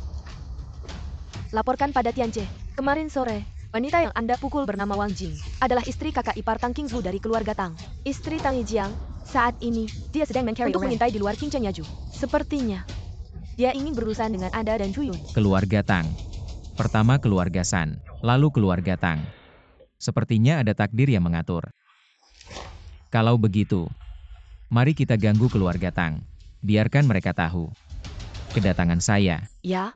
Laporkan pada Tianche. Kemarin sore, wanita yang Anda pukul bernama Wang Jing adalah istri kakak ipar Tang Qingzu dari keluarga Tang. Istri Tang Yijiang. Saat ini, dia sedang mencari untuk mengintai di luar King Chenyaju. Sepertinya, dia ingin berurusan dengan Anda dan Zhu Yun. Keluarga Tang. Pertama keluarga San, lalu keluarga Tang. Sepertinya ada takdir yang mengatur. Kalau begitu, mari kita ganggu keluarga Tang. Biarkan mereka tahu kedatangan saya. Ya,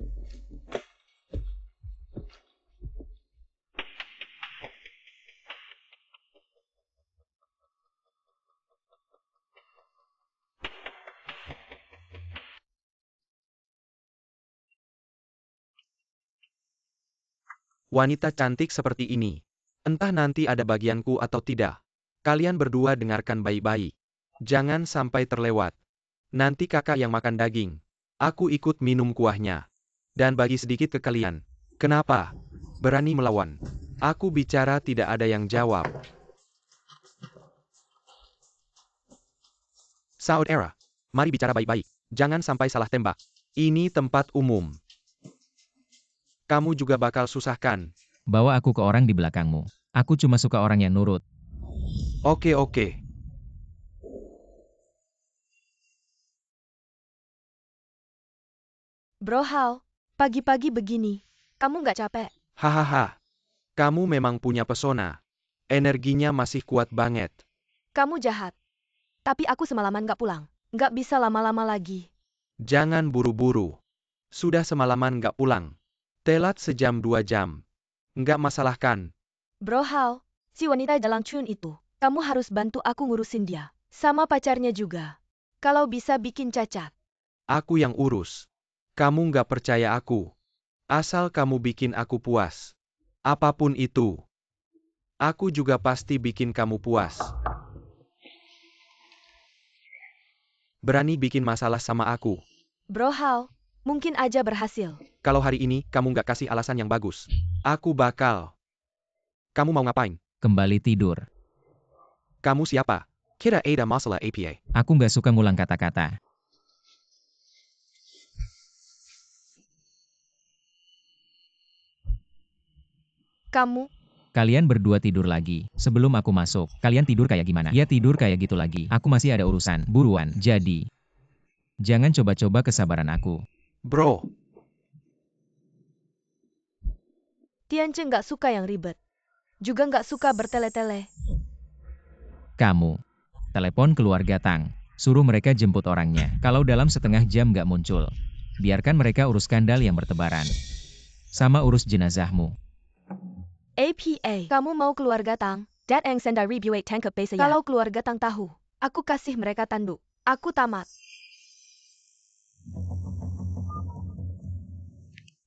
Wanita cantik seperti ini. Entah nanti ada bagianku atau tidak. Kalian berdua dengarkan baik-baik. Jangan sampai terlewat. Nanti kakak yang makan daging. Aku ikut minum kuahnya. Dan bagi sedikit ke kalian. Kenapa? Berani melawan. Aku bicara tidak ada yang jawab. Saudara, mari bicara baik-baik. Jangan sampai salah tembak. Ini tempat umum. Kamu juga bakal susahkan. Bawa aku ke orang di belakangmu. Aku cuma suka orang yang nurut. Oke. Bro Hao, pagi-pagi begini, kamu nggak capek? Hahaha. Kamu memang punya pesona. Energinya masih kuat banget. Kamu jahat. Tapi aku semalaman nggak pulang. Nggak bisa lama-lama lagi. Jangan buru-buru. Sudah semalaman nggak pulang. Telat sejam 2 jam. Nggak masalah kan? Bro Hao, si wanita Jalang Chun itu, kamu harus bantu aku ngurusin dia. Sama pacarnya juga. Kalau bisa bikin cacat. Aku yang urus. Kamu nggak percaya aku. Asal kamu bikin aku puas. Apapun itu. Aku juga pasti bikin kamu puas. Berani bikin masalah sama aku. Bro Hao, mungkin aja berhasil. Kalau hari ini kamu nggak kasih alasan yang bagus, aku bakal. Kamu mau ngapain? Kembali tidur. Kamu siapa? Kira ada masalah APA. Aku nggak suka ngulang kata-kata. Kamu, Kalian berdua tidur lagi. Sebelum aku masuk, kalian tidur kayak gimana? Ya tidur kayak gitu lagi. Aku masih ada urusan. Buruan. Jadi, jangan coba-coba kesabaran aku. Bro, Tianche nggak suka yang ribet. Juga nggak suka bertele-tele. Kamu, telepon keluarga Tang. Suruh mereka jemput orangnya. Kalau dalam setengah jam nggak muncul, biarkan mereka urus skandal yang bertebaran. Sama urus jenazahmu. APA, kamu mau keluarga Tang? Dat Eng Sendai Rebuate Tangkap Base ya. Kalau keluarga Tang tahu, aku kasih mereka tanduk. Aku tamat.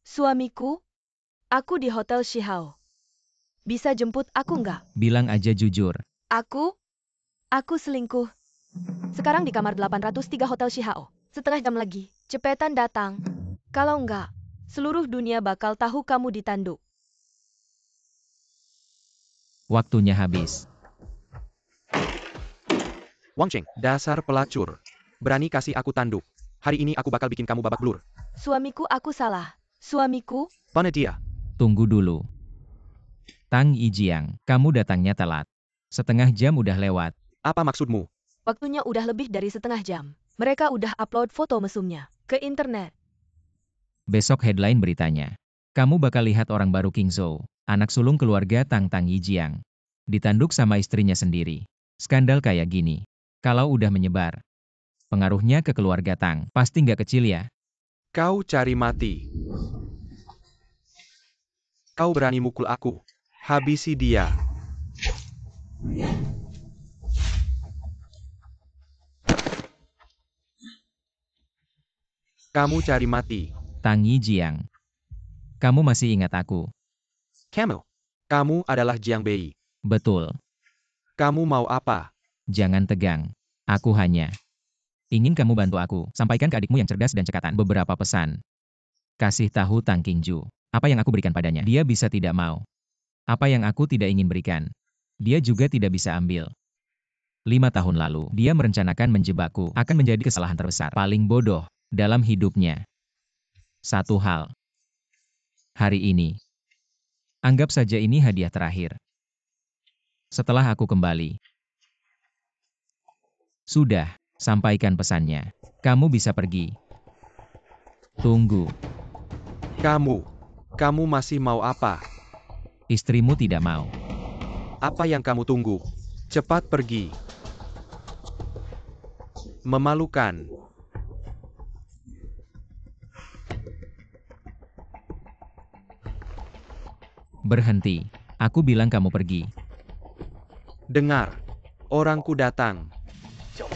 Suamiku, aku di Hotel Shihao. Bisa jemput aku nggak? Bilang aja jujur. Aku selingkuh. Sekarang di kamar 803 Hotel Shihao. Setengah jam lagi, cepetan datang. Kalau nggak, seluruh dunia bakal tahu kamu ditanduk. Waktunya habis. Wang Cheng, dasar pelacur. Berani kasih aku tanduk. Hari ini aku bakal bikin kamu babak belur. Suamiku, aku salah. Suamiku, Mana dia? Tunggu dulu. Tang Yijiang, kamu datangnya telat. Setengah jam udah lewat. Apa maksudmu? waktunya udah lebih dari setengah jam. Mereka udah upload foto mesumnya ke internet. Besok headline beritanya. Kamu bakal lihat orang baru King Zhou, anak sulung keluarga Tang Yijiang. Ditanduk sama istrinya sendiri. Skandal kayak gini. Kalau udah menyebar, pengaruhnya ke keluarga Tang pasti nggak kecil ya. Kau cari mati. Kau berani mukul aku. Habisi dia. Kamu cari mati. Tang Yijiang. Kamu masih ingat aku? Camel. Kamu adalah Jiang Bei. Betul. Kamu mau apa? Jangan tegang. Aku hanya ingin kamu bantu aku. Sampaikan ke adikmu yang cerdas dan cekatan beberapa pesan. Kasih tahu Tang Qingju. Apa yang aku berikan padanya, dia bisa tidak mau. Apa yang aku tidak ingin berikan, dia juga tidak bisa ambil. 5 tahun lalu, dia merencanakan menjebakku. Akan menjadi kesalahan terbesar, paling bodoh, dalam hidupnya. Satu hal. Hari ini. Anggap saja ini hadiah terakhir. Setelah aku kembali. Sudah, sampaikan pesannya. Kamu bisa pergi. Tunggu. Kamu masih mau apa? Istrimu tidak mau. Apa yang kamu tunggu? Cepat pergi. Memalukan. Berhenti. Aku bilang kamu pergi. Dengar. Orangku datang.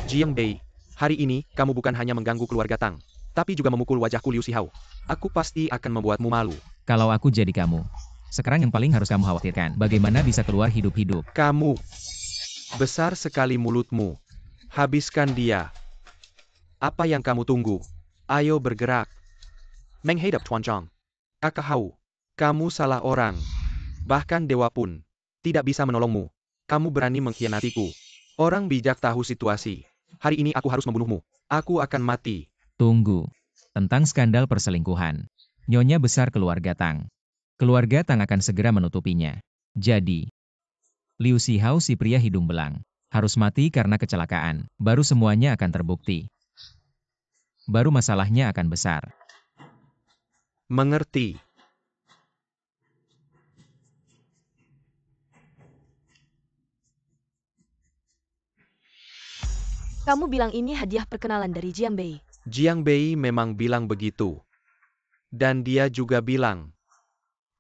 Jiang Bei, hari ini, kamu bukan hanya mengganggu keluarga Tang, tapi juga memukul wajahku Liu Xihao. Aku pasti akan membuatmu malu. Kalau aku jadi kamu. Sekarang yang paling harus kamu khawatirkan, bagaimana bisa keluar hidup-hidup. Kamu. Besar sekali mulutmu. Habiskan dia. Apa yang kamu tunggu? Ayo bergerak. Menghadap Tuan Chong. Kakak Hao. Kamu salah orang. Bahkan dewa pun tidak bisa menolongmu. Kamu berani mengkhianatiku. Orang bijak tahu situasi. Hari ini aku harus membunuhmu. Aku akan mati. Tunggu. Tentang skandal perselingkuhan. Nyonya besar keluarga Tang. Keluarga Tang akan segera menutupinya. Jadi, Liu Xihao si pria hidung belang, harus mati karena kecelakaan. Baru semuanya akan terbukti. Baru masalahnya akan besar. Mengerti. Kamu bilang ini hadiah perkenalan dari Jiang Bei. Jiang Bei memang bilang begitu. Dan dia juga bilang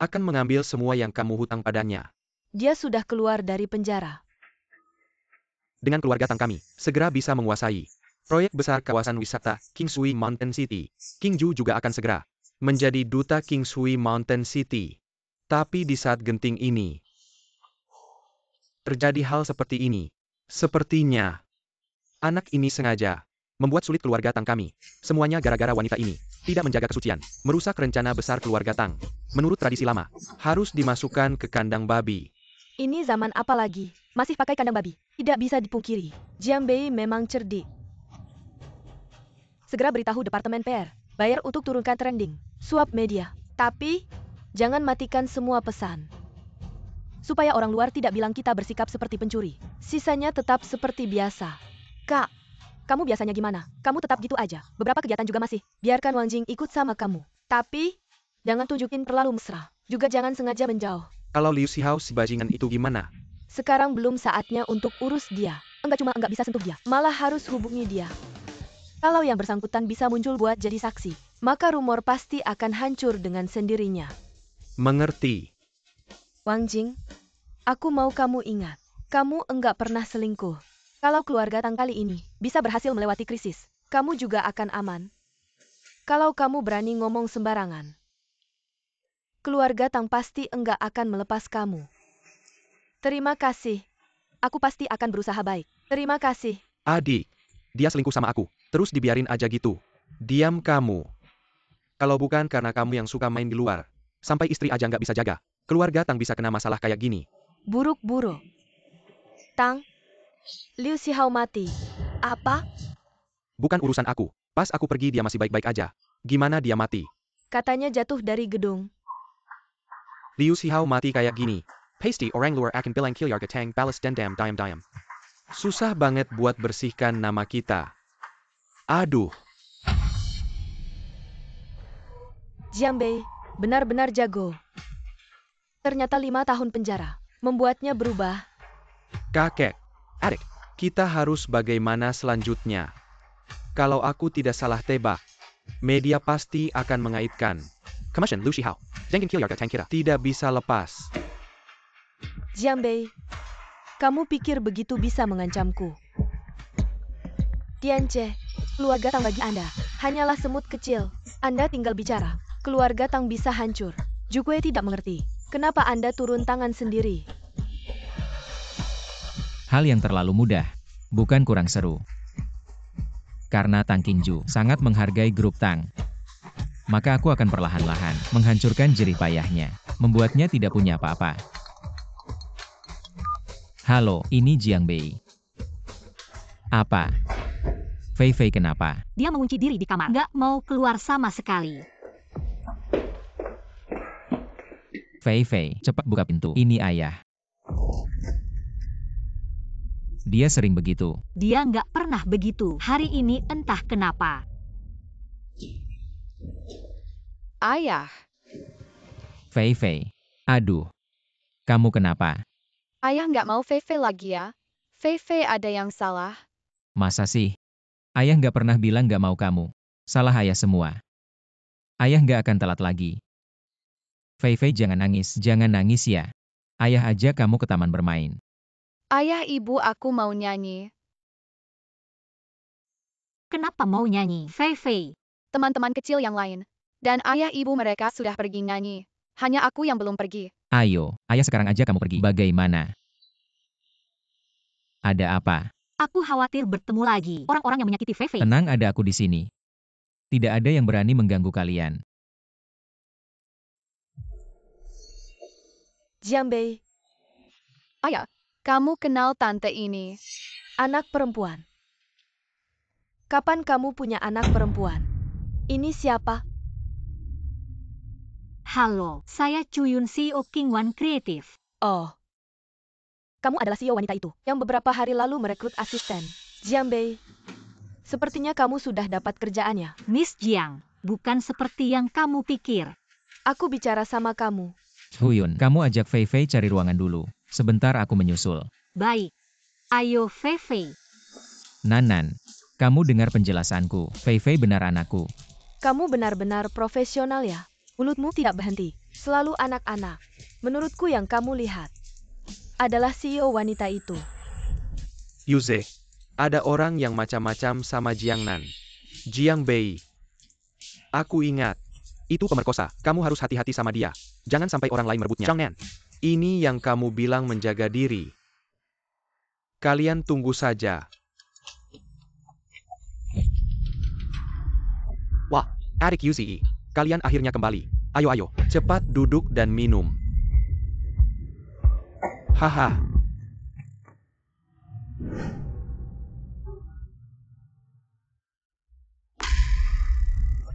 akan mengambil semua yang kamu hutang padanya. Dia sudah keluar dari penjara. Dengan keluarga Tang kami, segera bisa menguasai proyek besar kawasan wisata Kingshui Mountain City. Qingju juga akan segera menjadi duta Kingshui Mountain City. Tapi di saat genting ini, terjadi hal seperti ini. Sepertinya, anak ini sengaja membuat sulit keluarga Tang kami. Semuanya gara-gara wanita ini. Tidak menjaga kesucian, merusak rencana besar keluarga Tang. Menurut tradisi lama, harus dimasukkan ke kandang babi. Ini zaman apa lagi? Masih pakai kandang babi? Tidak bisa dipungkiri. Jiang Bei memang cerdik. Segera beritahu Departemen PR. Bayar untuk turunkan trending. Suap media. Tapi, jangan matikan semua pesan. Supaya orang luar tidak bilang kita bersikap seperti pencuri. Sisanya tetap seperti biasa. Kak, kamu biasanya gimana? Kamu tetap gitu aja. Beberapa kegiatan juga masih. Biarkan Wang Jing ikut sama kamu. Tapi, jangan tunjukin terlalu mesra. Juga jangan sengaja menjauh. Kalau Liu Xihao si bajingan itu gimana? Sekarang belum saatnya untuk urus dia. Enggak bisa sentuh dia. Malah harus hubungi dia. Kalau yang bersangkutan bisa muncul buat jadi saksi, maka rumor pasti akan hancur dengan sendirinya. Mengerti. Wang Jing, aku mau kamu ingat. Kamu enggak pernah selingkuh. Kalau keluarga Tang kali ini bisa berhasil melewati krisis, kamu juga akan aman. Kalau kamu berani ngomong sembarangan, keluarga Tang pasti enggak akan melepas kamu. Terima kasih. Aku pasti akan berusaha baik. Terima kasih. Adik, dia selingkuh sama aku. Terus dibiarin aja gitu. Diam kamu. Kalau bukan karena kamu yang suka main di luar, sampai istri aja nggak bisa jaga, keluarga Tang bisa kena masalah kayak gini. Buruk-buruk. Tang, Liu Xihao mati. Apa? Bukan urusan aku. Pas aku pergi dia masih baik-baik aja. Gimana dia mati? Katanya jatuh dari gedung. Liu Xihao mati kayak gini. Pasti orang luar akan bilang Kilyarga Tang balas dendam diam-diam. Susah banget buat bersihkan nama kita. Aduh. Jiang Bei, benar-benar jago. Ternyata 5 tahun penjara membuatnya berubah. Kakek, adik, kita harus bagaimana selanjutnya? Kalau aku tidak salah tebak, media pasti akan mengaitkan. Kemasyan Liu Xihao, jangan Kilyarga Tang kita tidak bisa lepas. Jiang Bei, kamu pikir begitu bisa mengancamku? Tianche, keluarga Tang bagi Anda hanyalah semut kecil. Anda tinggal bicara, keluarga Tang bisa hancur. Jukue tidak mengerti, kenapa Anda turun tangan sendiri? Hal yang terlalu mudah, bukan kurang seru. Karena Tang Qingju sangat menghargai grup Tang, maka aku akan perlahan-lahan menghancurkan jerih payahnya, membuatnya tidak punya apa-apa. Halo, ini Jiang Bei. Apa? Fei Fei kenapa? Dia mengunci diri di kamar. Nggak mau keluar sama sekali. Fei Fei, cepat buka pintu. Ini ayah. Dia sering begitu. Dia nggak pernah begitu. Hari ini entah kenapa. Ayah, Fei Fei. Aduh. Kamu kenapa? ayah nggak mau Fei lagi ya? Fei ada yang salah. Masa sih? Ayah nggak pernah bilang nggak mau kamu. Salah ayah semua. Ayah nggak akan telat lagi. Fei Fei jangan nangis ya. Ayah ajak kamu ke taman bermain. Ayah ibu aku mau nyanyi. Kenapa mau nyanyi? Fei. Teman-teman kecil yang lain. Dan ayah ibu mereka sudah pergi nyanyi. Hanya aku yang belum pergi. Ayo, ayah sekarang aja kamu pergi. Bagaimana? Ada apa? Aku khawatir bertemu lagi orang-orang yang menyakiti Fei. Tenang, ada aku di sini. Tidak ada yang berani mengganggu kalian. Jiang Bei, Ayah, kamu kenal tante ini? anak perempuan. Kapan kamu punya anak perempuan? Ini siapa? Halo, saya Chuyun CEO Kingwan Creative. Oh. Kamu adalah CEO wanita itu, yang beberapa hari lalu merekrut asisten. Jiang Bei, sepertinya kamu sudah dapat kerjaannya. Miss Jiang, bukan seperti yang kamu pikir. Aku bicara sama kamu. Huyun, kamu ajak Fei Fei cari ruangan dulu. Sebentar aku menyusul. Baik. Ayo Fei. Nanan, kamu dengar penjelasanku. Fei Fei benar anakku. Kamu benar-benar profesional ya. Mulutmu tidak berhenti. Selalu anak-anak. Menurutku yang kamu lihat adalah CEO wanita itu. Yuze, ada orang yang macam-macam sama Jiangnan. Jiang Bei. Aku ingat. Itu pemerkosa. Kamu harus hati-hati sama dia. Jangan sampai orang lain merebutnya. Jiangnan. Ini yang kamu bilang menjaga diri. Kalian tunggu saja. Wah, adik Yuzi. Kalian akhirnya kembali. Ayo, cepat duduk dan minum. Haha.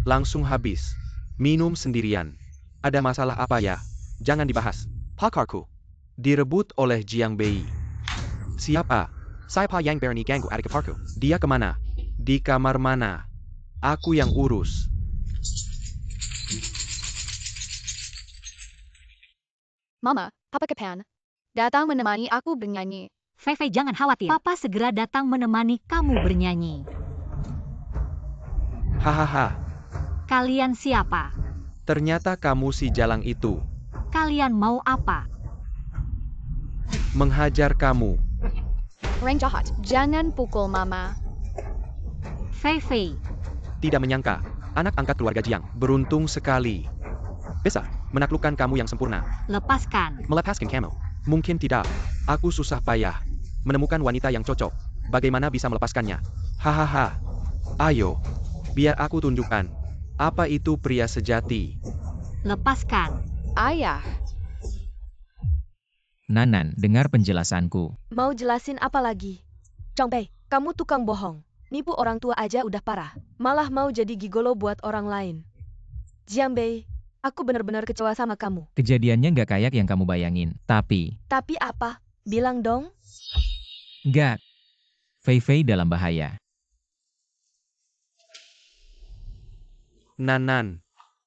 Langsung habis. Minum sendirian. Ada masalah apa ya? Jangan dibahas. Pakarku direbut oleh Jiang Bei. Siapa? Saya Pa Yang Berni ganggu adik iparku. Dia kemana? Di kamar mana? Aku yang urus. Mama, Papa Kapan. Datang menemani aku bernyanyi. Fei, jangan khawatir. Papa segera datang menemani kamu bernyanyi. Hahaha. Kalian siapa? Ternyata kamu si Jalang itu. Kalian mau apa? Menghajar kamu. Orang jahat, jangan pukul Mama. Fei. Tidak menyangka. Anak angkat keluarga Jiang. Beruntung sekali. Bisa menaklukkan kamu yang sempurna. Lepaskan. Melepaskan kamu. Mungkin tidak. Aku susah payah menemukan wanita yang cocok. Bagaimana bisa melepaskannya? Hahaha. Ayo, biar aku tunjukkan. Apa itu pria sejati? Lepaskan. Ayah, Nan, dengar penjelasanku. Mau jelasin apa lagi? Chongbei, kamu tukang bohong. Nipu orang tua aja udah parah. Malah mau jadi gigolo buat orang lain. Jianbei, aku benar-benar kecewa sama kamu. Kejadiannya nggak kayak yang kamu bayangin. Tapi, Tapi apa? Bilang dong. nggak. Fei Fei dalam bahaya. Nan,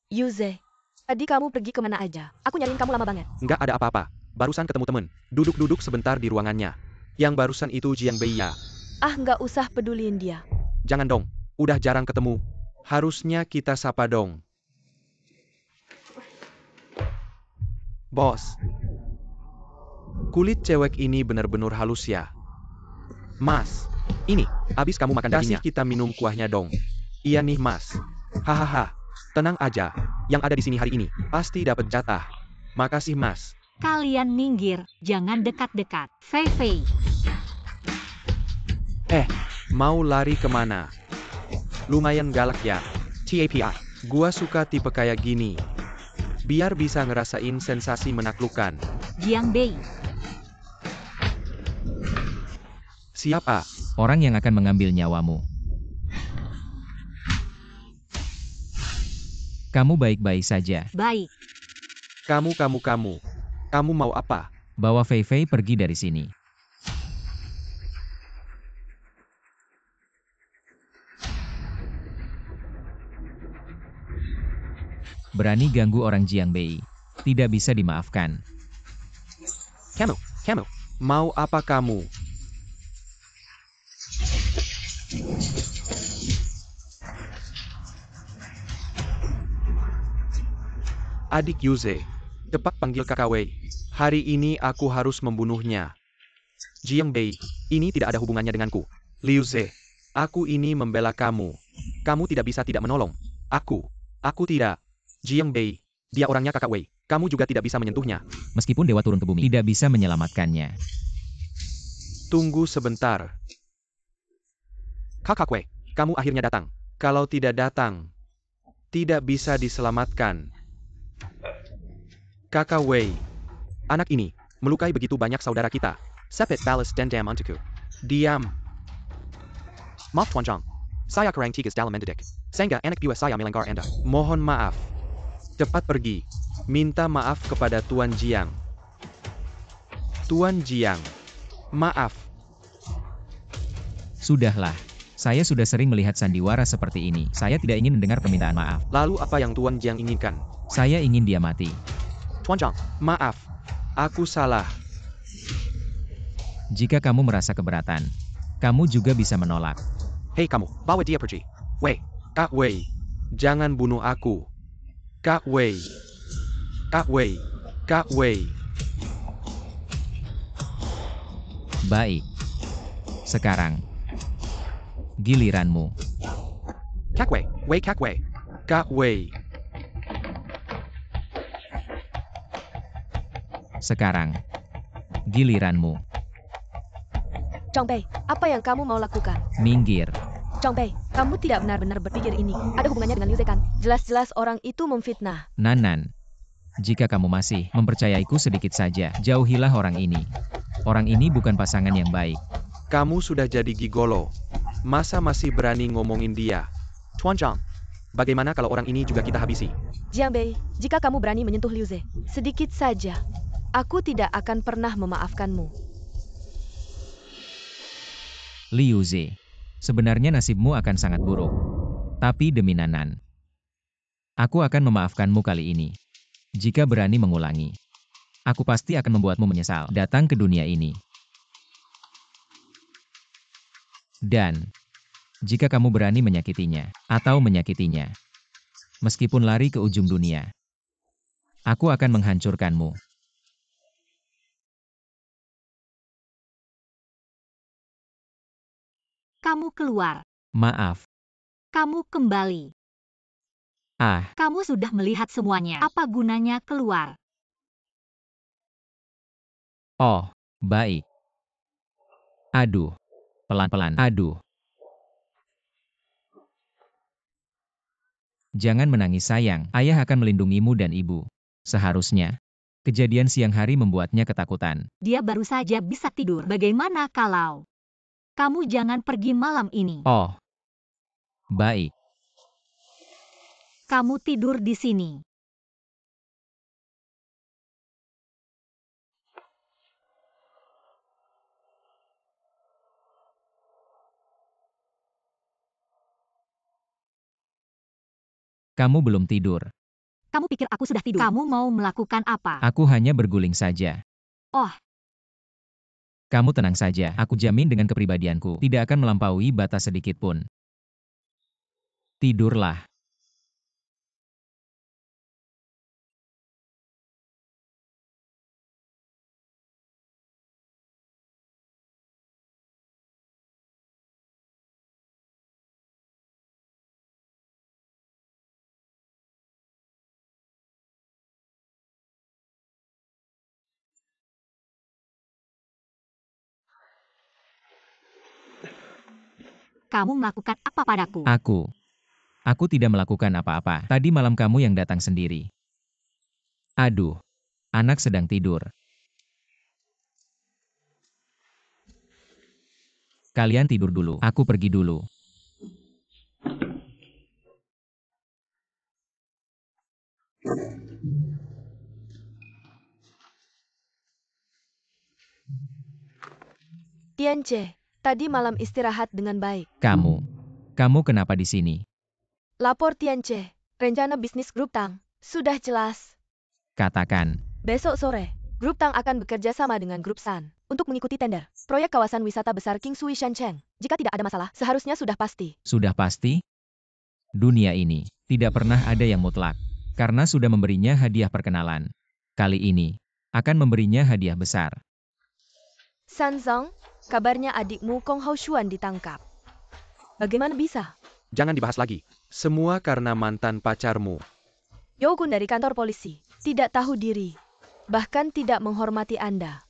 Yuze, tadi kamu pergi kemana aja? Aku nyariin kamu lama banget. nggak ada apa-apa. Barusan ketemu temen. Duduk-duduk sebentar di ruangannya. Yang barusan itu Jianbei ya. Ah, nggak usah peduliin dia. Jangan dong. Udah jarang ketemu. Harusnya kita sapa dong. Bos. Kulit cewek ini benar-benar halus ya. Mas, ini, abis kamu makan dagingnya. Kasih kita minum kuahnya dong. Iya nih mas. Hahaha. Tenang aja. Yang ada di sini hari ini, pasti dapat jatah. Makasih mas. Kalian minggir, jangan dekat-dekat. Fei Fei. Mau lari kemana? Lumayan galak ya. TAPI. Gua suka tipe kayak gini. Biar bisa ngerasain sensasi menaklukkan. Jianbei. Siapa? Orang yang akan mengambil nyawamu. Kamu baik-baik saja. Baik. Kamu. Kamu mau apa? Bawa Fei Fei pergi dari sini. Berani ganggu orang Jianbei. Tidak bisa dimaafkan. Kamu. Mau apa kamu? Adik Yuze. Cepat panggil kakak Wei. Hari ini aku harus membunuhnya. Jianbei, ini tidak ada hubungannya denganku. Liu Ze, aku ini membela kamu. Kamu tidak bisa tidak menolong. Aku tidak. Jianbei, dia orangnya kakak Wei. Kamu juga tidak bisa menyentuhnya. Meskipun dewa turun ke bumi, tidak bisa menyelamatkannya. Tunggu sebentar. Kakak Wei, kamu akhirnya datang. Kalau tidak datang, tidak bisa diselamatkan. Kakak Wei, anak ini melukai begitu banyak saudara kita. Sepet balas dendam untukku. Diam. Maaf Tuan Zhang. Saya kurang tegas dalam mendidik. Sehingga anak buah saya melanggar Anda. Mohon maaf. Cepat pergi. Minta maaf kepada Tuan Jiang. Tuan Jiang. Maaf. Sudahlah. Saya sudah sering melihat sandiwara seperti ini. Saya tidak ingin mendengar permintaan maaf. Lalu apa yang Tuan Jiang inginkan? Saya ingin dia mati. Tuan Zhang, maaf. Aku salah. Jika kamu merasa keberatan, kamu juga bisa menolak. Hei kamu, bawa dia pergi. Wei, Kak Wei. Jangan bunuh aku. Kak Wei. Baik. Sekarang, giliranmu. Kak Wei. Kak Wei. Sekarang, giliranmu. Chongbei, apa yang kamu mau lakukan? Minggir. Chongbei, kamu tidak benar-benar berpikir ini ada hubungannya dengan Liu Ze kan? Jelas-jelas orang itu memfitnah. Nan, jika kamu masih mempercayaiku sedikit saja, jauhilah orang ini. Orang ini bukan pasangan yang baik. Kamu sudah jadi gigolo. Masa masih berani ngomongin dia? Tuan Zhang, bagaimana kalau orang ini juga kita habisi? Jianbei, jika kamu berani menyentuh Liu Ze, sedikit saja, aku tidak akan pernah memaafkanmu. Liu Ze, sebenarnya nasibmu akan sangat buruk. Tapi demi Nan, aku akan memaafkanmu kali ini. Jika berani mengulangi, aku pasti akan membuatmu menyesal datang ke dunia ini. Dan, jika kamu berani menyakitinya, atau menyakitinya, meskipun lari ke ujung dunia, aku akan menghancurkanmu. Kamu keluar. Maaf. Kamu kembali. Kamu sudah melihat semuanya. Apa gunanya keluar? Oh, Baik. Aduh. Pelan-pelan. Aduh. Jangan menangis sayang, ayah akan melindungimu dan ibu. Seharusnya. Kejadian siang hari membuatnya ketakutan. Dia baru saja bisa tidur. Bagaimana kalau kamu jangan pergi malam ini? Oh. Baik. Kamu tidur di sini. Kamu belum tidur. Kamu pikir aku sudah tidur? Kamu mau melakukan apa? Aku hanya berguling saja. Oh. Kamu tenang saja, aku jamin dengan kepribadianku tidak akan melampaui batas sedikit pun. Tidurlah. Kamu melakukan apa padaku? Aku tidak melakukan apa-apa. Tadi malam kamu yang datang sendiri. Aduh, anak sedang tidur. Kalian tidur dulu, aku pergi dulu. Tianche, tadi malam istirahat dengan baik. Kamu kenapa di sini? Lapor Tianche, rencana bisnis Grup Tang sudah jelas. Katakan, Besok sore, Grup Tang akan bekerja sama dengan Grup San untuk mengikuti tender proyek kawasan wisata besar King Sui Shancheng. Jika tidak ada masalah, seharusnya sudah pasti. sudah pasti? Dunia ini tidak pernah ada yang mutlak, karena sudah memberinya hadiah perkenalan. Kali ini, akan memberinya hadiah besar. Sanzong, kabarnya adikmu Kong Hao Xuan ditangkap. Bagaimana bisa? Jangan dibahas lagi. Semua karena mantan pacarmu. Yogun dari kantor polisi tidak tahu diri, bahkan tidak menghormati Anda.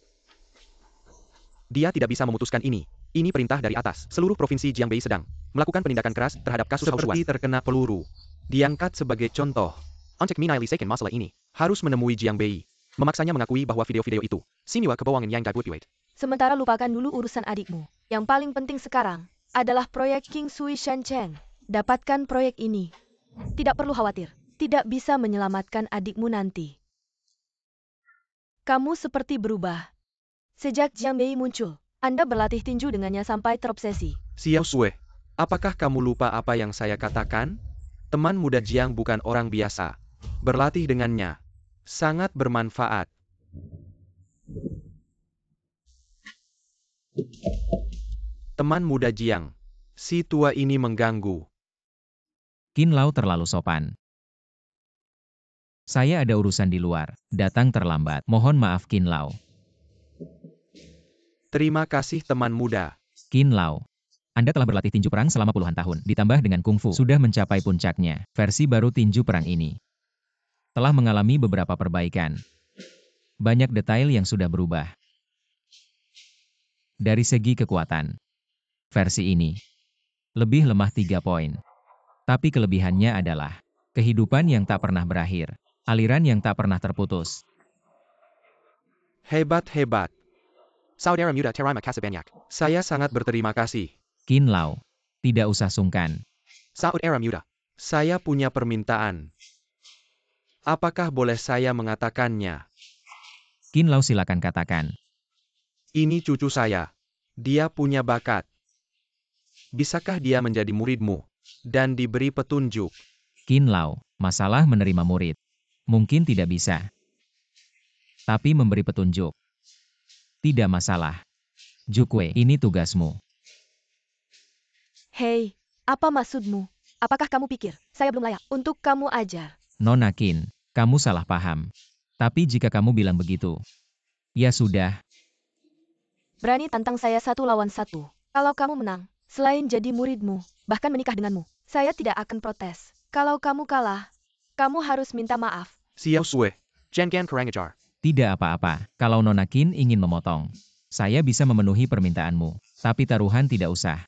Dia tidak bisa memutuskan ini. Ini perintah dari atas. Seluruh provinsi Jiangbei sedang melakukan penindakan keras terhadap kasus Hao Xuan. Seperti terkena peluru. Diangkat sebagai contoh. Oncek Minai Liseken masalah ini harus menemui Jiangbei. Memaksanya mengakui bahwa video-video itu simula kebohongan yang gaguit. Sementara lupakan dulu urusan adikmu. Yang paling penting sekarang adalah proyek King Sui Shancheng. Dapatkan proyek ini. Tidak perlu khawatir. Tidak bisa menyelamatkan adikmu nanti. Kamu seperti berubah. Sejak Jiangbei muncul, Anda berlatih tinju dengannya sampai terobsesi. Xiao Sui, apakah kamu lupa apa yang saya katakan? Teman muda Jiang bukan orang biasa. Berlatih dengannya sangat bermanfaat. Teman muda Jiang, si tua ini mengganggu. Qin Lao terlalu sopan. Saya ada urusan di luar, datang terlambat. Mohon maaf Qin Lao. Terima kasih teman muda. Qin Lao, Anda telah berlatih tinju perang selama puluhan tahun, ditambah dengan kungfu, sudah mencapai puncaknya. Versi baru tinju perang ini telah mengalami beberapa perbaikan. Banyak detail yang sudah berubah. Dari segi kekuatan, versi ini lebih lemah 3 poin. Tapi kelebihannya adalah kehidupan yang tak pernah berakhir, aliran yang tak pernah terputus. Hebat-hebat. Saudara muda terima kasih banyak. Saya sangat berterima kasih. Qin Lao, tidak usah sungkan. Saudara muda, saya punya permintaan. Apakah boleh saya mengatakannya? Qin Lao silakan katakan. Ini cucu saya. Dia punya bakat. Bisakah dia menjadi muridmu dan diberi petunjuk? Qin Lao, masalah menerima murid. Mungkin tidak bisa. Tapi memberi petunjuk. Tidak masalah. Jukwe, ini tugasmu. Hei, apa maksudmu? Apakah kamu pikir saya belum layak untuk kamu ajar? Nona Qin, kamu salah paham. Tapi jika kamu bilang begitu, ya sudah. Berani tantang saya 1 lawan 1. Kalau kamu menang, selain jadi muridmu, bahkan menikah denganmu, saya tidak akan protes. Kalau kamu kalah, kamu harus minta maaf. Xiao Sui, jangan kurang ajar. Tidak apa-apa, kalau Nona Qin ingin memotong. Saya bisa memenuhi permintaanmu, tapi taruhan tidak usah.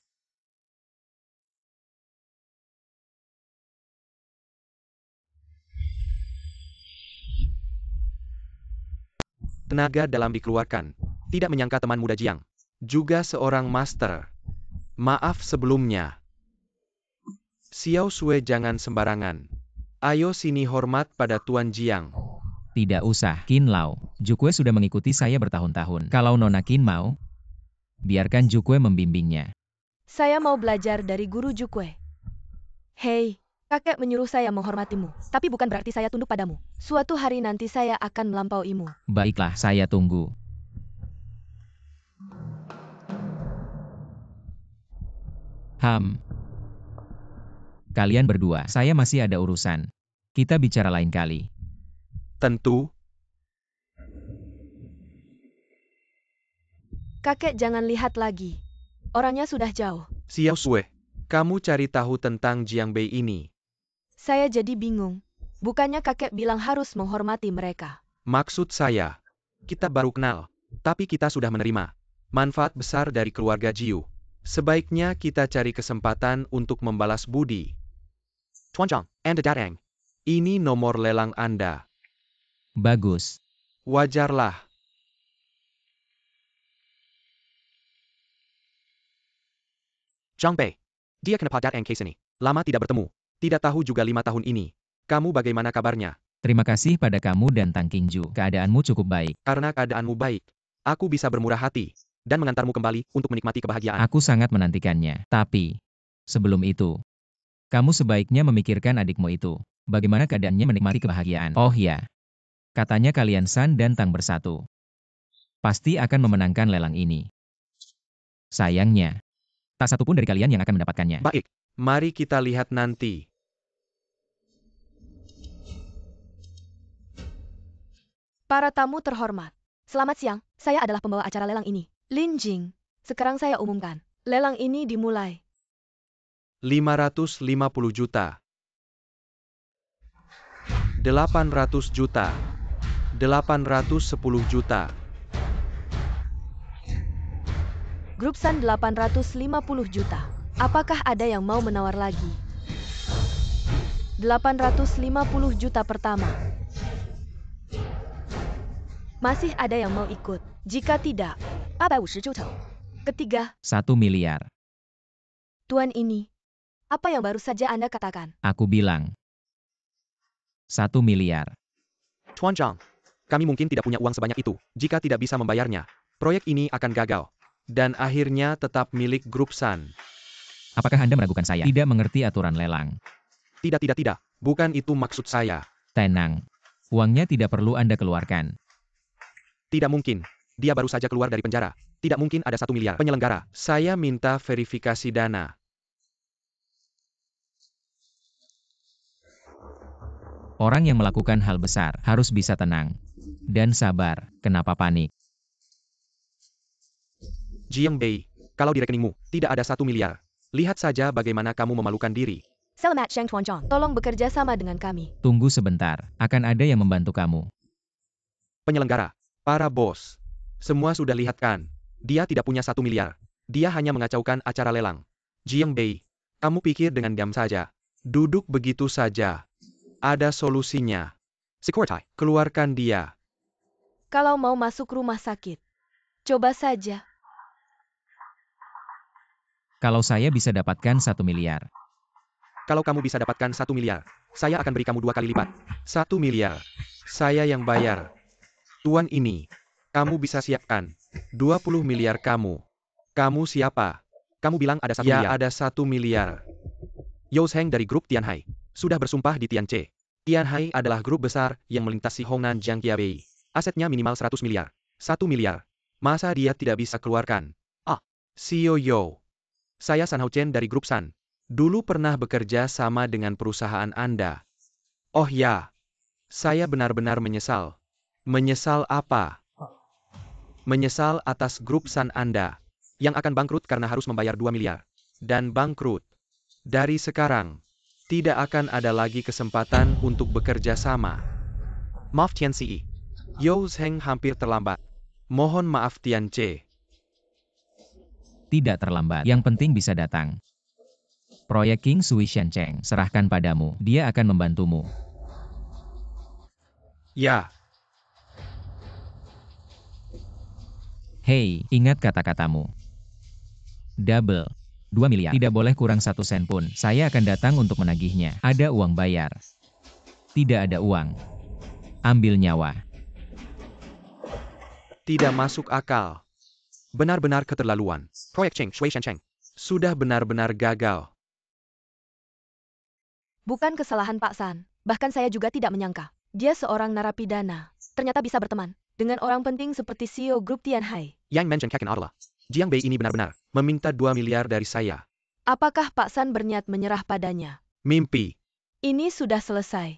Tenaga dalam dikeluarkan. Tidak menyangka teman muda Jiang. Juga seorang master. Maaf sebelumnya. Xiao Sui jangan sembarangan. Ayo sini hormat pada Tuan Jiang. Tidak usah, Qin Lao. Jukue sudah mengikuti saya bertahun-tahun. Kalau Nona Qin mau, biarkan Jukue membimbingnya. Saya mau belajar dari guru Jukue. Hei, kakek menyuruh saya menghormatimu, tapi bukan berarti saya tunduk padamu. Suatu hari nanti saya akan melampauimu. Baiklah, saya tunggu. Kalian berdua, saya masih ada urusan. Kita bicara lain kali. Tentu. Kakek jangan lihat lagi. Orangnya sudah jauh. Xiao Sui, kamu cari tahu tentang Jiang Bei ini. Saya jadi bingung. Bukannya kakek bilang harus menghormati mereka. Maksud saya, kita baru kenal, tapi kita sudah menerima manfaat besar dari keluarga Jiu. Sebaiknya kita cari kesempatan untuk membalas budi. Tuan Zhang, Anda datang. Ini nomor lelang Anda. Bagus. Wajarlah. Zhang Bei, dia kenapa datang ke sini? Lama tidak bertemu. Tidak tahu juga 5 tahun ini. Kamu bagaimana kabarnya? Terima kasih pada kamu dan Tang Qingju. Keadaanmu cukup baik. Karena keadaanmu baik, aku bisa bermurah hati dan mengantarmu kembali untuk menikmati kebahagiaan. Aku sangat menantikannya. Tapi, sebelum itu, kamu sebaiknya memikirkan adikmu itu. Bagaimana keadaannya menikmati kebahagiaan. Oh ya, katanya kalian San dan Tang bersatu. Pasti akan memenangkan lelang ini. Sayangnya, tak satupun dari kalian yang akan mendapatkannya. Baik, mari kita lihat nanti. Para tamu terhormat. Selamat siang, saya adalah pembawa acara lelang ini. Lin Jing. Sekarang saya umumkan. Lelang ini dimulai. 550 juta. 800 juta. 810 juta. Grup San 850 juta. Apakah ada yang mau menawar lagi? 850 juta pertama. Masih ada yang mau ikut? Jika tidak, 850 juta. Ketiga, 1 miliar. Tuan ini. Apa yang baru saja Anda katakan? Aku bilang. 1 miliar. Tuan Zhang, kami mungkin tidak punya uang sebanyak itu. Jika tidak bisa membayarnya, proyek ini akan gagal. Dan akhirnya tetap milik grup San. Apakah Anda meragukan saya? Tidak mengerti aturan lelang. Tidak. Bukan itu maksud saya. Tenang. Uangnya tidak perlu Anda keluarkan. Tidak mungkin. Dia baru saja keluar dari penjara. Tidak mungkin ada 1 miliar. Penyelenggara, saya minta verifikasi dana. Orang yang melakukan hal besar harus bisa tenang dan sabar. Kenapa panik? Jiang Bei, kalau di rekeningmu tidak ada 1 miliar. Lihat saja bagaimana kamu memalukan diri. Selamat siang Tuan Zhang. Tolong bekerja sama dengan kami. Tunggu sebentar. Akan ada yang membantu kamu. Penyelenggara, para bos. Semua sudah lihat kan? Dia tidak punya 1 miliar. Dia hanya mengacaukan acara lelang. Jiang Bei, kamu pikir dengan diam saja. Duduk begitu saja. Ada solusinya. Security, keluarkan dia. Kalau mau masuk rumah sakit, coba saja. Kalau saya bisa dapatkan 1 miliar. Kalau kamu bisa dapatkan 1 miliar, saya akan beri kamu 2 kali lipat. 1 miliar. Saya yang bayar. Tuan ini, kamu bisa siapkan 20 miliar kamu. Kamu siapa? Kamu bilang ada 1 miliar. Ya, ada 1 miliar. Yao Zheng dari grup Tianhai sudah bersumpah di Tianche. Tianhai adalah grup besar yang melintasi Hongnan Jiangqiabei. Asetnya minimal 100 miliar. 1 miliar. Masa dia tidak bisa keluarkan? Xiao Yao. Saya San Hao Chen dari grup San. Dulu pernah bekerja sama dengan perusahaan Anda. Oh ya. Saya benar-benar menyesal. Menyesal apa? Menyesal atas grup San Anda. Yang akan bangkrut karena harus membayar 2 miliar. Dan bangkrut. Dari sekarang, tidak akan ada lagi kesempatan untuk bekerja sama. Maaf Tian Ci. Yao Zheng hampir terlambat. Mohon maaf Tian Che. Tidak terlambat. Yang penting bisa datang. Proyek King Sui Shancheng, serahkan padamu. Dia akan membantumu. Ya, Hei, ingat kata-katamu. Double. 2 miliar. Tidak boleh kurang 1 sen pun. Saya akan datang untuk menagihnya. Ada uang bayar. Tidak ada uang. Ambil nyawa. tidak masuk akal. Benar-benar keterlaluan. Proyek Cheng Shui Shancheng sudah benar-benar gagal. Bukan kesalahan Pak San. Bahkan saya juga tidak menyangka. Dia seorang narapidana. Ternyata bisa berteman dengan orang penting seperti CEO Grup Tianhai. Yang mention adalah Jiang Bei ini benar-benar meminta 2 miliar dari saya. Apakah Pak San berniat menyerah padanya? Mimpi. Ini sudah selesai.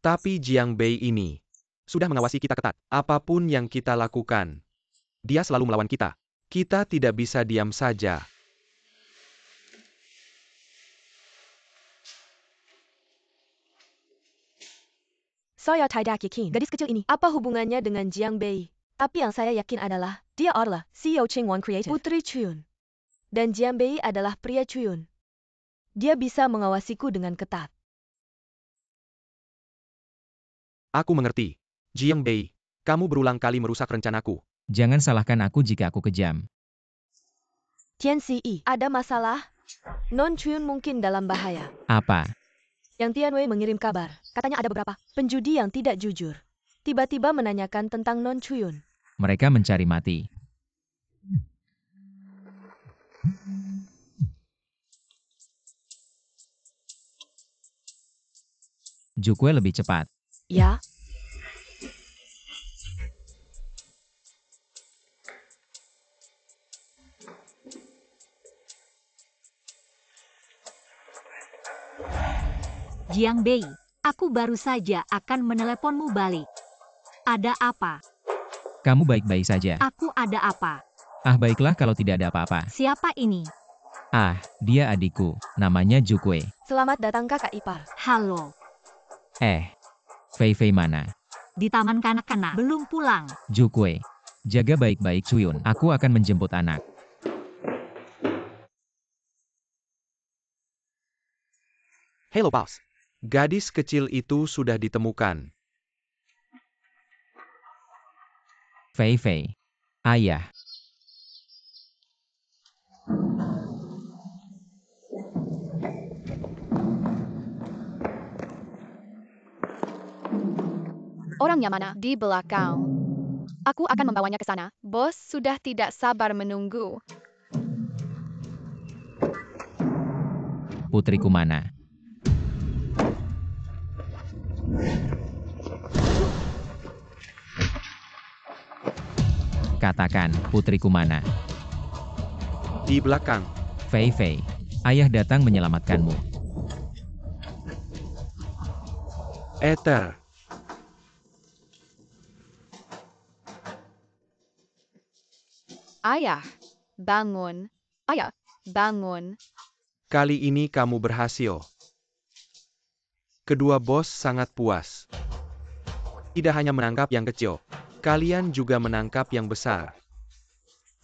Tapi Jiang Bei ini sudah mengawasi kita ketat. Apapun yang kita lakukan, dia selalu melawan kita. Kita tidak bisa diam saja. Saya tidak yakin gadis kecil ini apa hubungannya dengan Jiang Bei. Tapi yang saya yakin adalah dia adalah CEO Chingwon Creative, Putri Chuyun. Dan Jiang Bei adalah pria Chuyun. Dia bisa mengawasiku dengan ketat. Aku mengerti. Jiang Bei, kamu berulang kali merusak rencanaku. Jangan salahkan aku jika aku kejam. Tian Xi, ada masalah? Non Chuyun mungkin dalam bahaya. Apa? Yang Tian Wei mengirim kabar. Katanya ada beberapa penjudi yang tidak jujur. Tiba-tiba menanyakan tentang Non Chuyun. Mereka mencari mati. Jukwe lebih cepat. Ya, Jiang Bei, aku baru saja akan meneleponmu balik. Ada apa? Kamu baik-baik saja. Aku ada apa? Ah, baiklah kalau tidak ada apa-apa. Siapa ini? Ah, dia adikku. Namanya Jukwe. selamat datang kakak ipar. Halo, Fei Fei mana? di taman kanak-kanak. Belum pulang. Jukwe. Jaga baik-baik Chuyun. Aku akan menjemput anak. Halo Paus. Gadis kecil itu sudah ditemukan. Fei Fei. Ayah. Orangnya mana? Di belakang. Aku akan membawanya ke sana. Bos sudah tidak sabar menunggu. Putriku mana? Katakan, putriku mana? Di belakang. Fei Fei. Ayah datang menyelamatkanmu. Ether. Ayah, bangun. Ayah, bangun. Kali ini kamu berhasil. Kedua bos sangat puas. Tidak hanya menangkap yang kecil, kalian juga menangkap yang besar.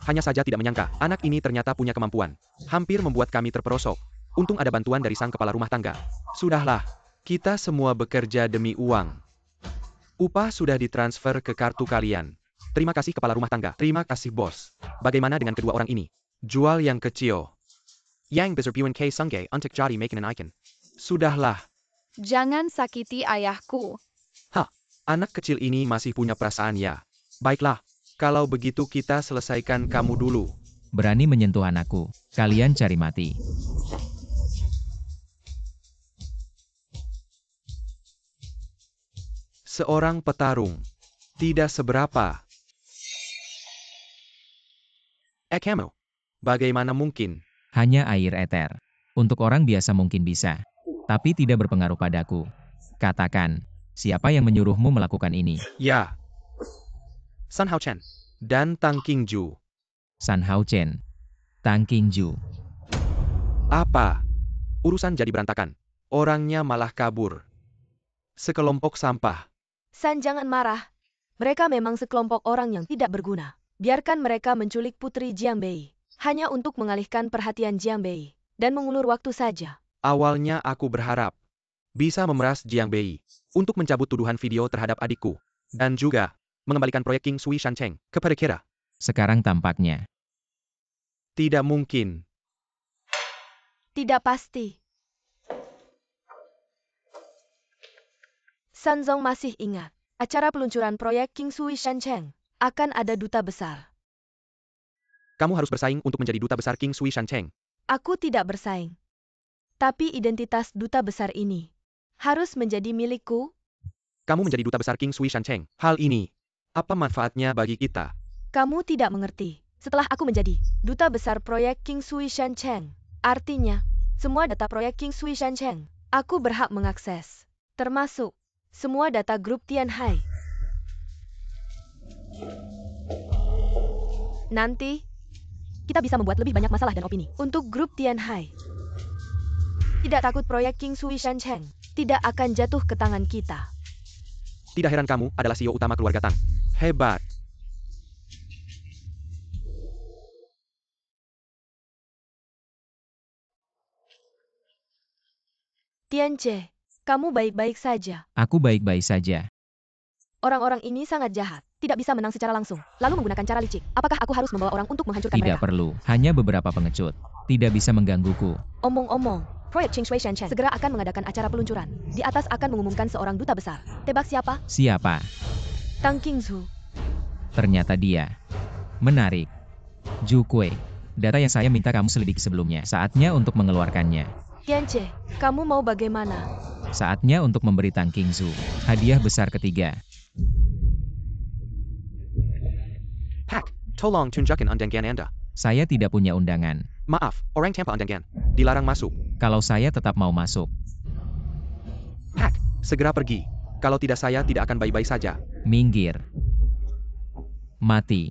Hanya saja tidak menyangka, anak ini ternyata punya kemampuan. Hampir membuat kami terperosok. Untung ada bantuan dari sang kepala rumah tangga. Sudahlah, kita semua bekerja demi uang. Upah sudah ditransfer ke kartu kalian. Terima kasih kepala rumah tangga. Terima kasih bos. Bagaimana dengan kedua orang ini? Jual yang kecil. Yang besar Buan K Sungge untuk jadi making an icon. Sudahlah. Jangan sakiti ayahku. Anak kecil ini masih punya perasaan ya. Baiklah, kalau begitu kita selesaikan kamu dulu. Berani menyentuh anakku. Kalian cari mati. Seorang petarung. Tidak seberapa. Kamu. Bagaimana mungkin? Hanya air eter. Untuk orang biasa mungkin bisa. Tapi tidak berpengaruh padaku. Katakan, siapa yang menyuruhmu melakukan ini? Ya. Sun Hao Chen. Dan Tang Qingju. San Hao Chen. Tang Qingju. Apa? Urusan jadi berantakan. Orangnya malah kabur. Sekelompok sampah. San jangan marah. Mereka memang sekelompok orang yang tidak berguna. Biarkan mereka menculik Putri Jiang Bei. Hanya untuk mengalihkan perhatian Jiang Bei dan mengulur waktu saja. Awalnya aku berharap bisa memeras Jiang Bei untuk mencabut tuduhan video terhadap adikku. Dan juga mengembalikan proyek King Sui Shancheng kepada Kira. Sekarang tampaknya Tidak mungkin. Tidak pasti. Sanzong masih ingat, acara peluncuran proyek King Sui Shancheng akan ada duta besar. Kamu harus bersaing untuk menjadi duta besar King Sui Shancheng. Aku tidak bersaing. Tapi identitas duta besar ini harus menjadi milikku. Kamu menjadi duta besar King Sui Shancheng. Hal ini, apa manfaatnya bagi kita? Kamu tidak mengerti. Setelah aku menjadi duta besar proyek King Sui Shancheng, artinya, semua data proyek King Sui Shancheng, aku berhak mengakses. Termasuk semua data grup Tianhai. Nanti, kita bisa membuat lebih banyak masalah dan opini untuk grup Tianhai. Tidak takut proyek King Sui Shancheng tidak akan jatuh ke tangan kita. Tidak heran kamu adalah CEO utama keluarga Tang. Hebat. Tianche, kamu baik-baik saja. aku baik-baik saja. Orang-orang ini sangat jahat, tidak bisa menang secara langsung, lalu menggunakan cara licik. Apakah aku harus membawa orang untuk menghancurkan Tidak mereka? perlu, hanya beberapa pengecut. Tidak bisa menggangguku. Omong-omong, proyek King Sui Shancheng segera akan mengadakan acara peluncuran. Di atas akan mengumumkan seorang duta besar. Tebak siapa? Siapa? Tang Qingzu. Ternyata dia. Menarik. Zhu Kui. Data yang saya minta kamu selidiki sebelumnya. Saatnya untuk mengeluarkannya. Tianche, kamu mau bagaimana? Saatnya untuk memberi Tang Qingzu hadiah besar ketiga. Pak, tolong tunjukkan undangan Anda. Saya tidak punya undangan. Maaf, orang tanpa undangan dilarang masuk. Kalau saya tetap mau masuk, Pak, segera pergi. Kalau tidak saya tidak akan baik-baik saja. minggir. Mati.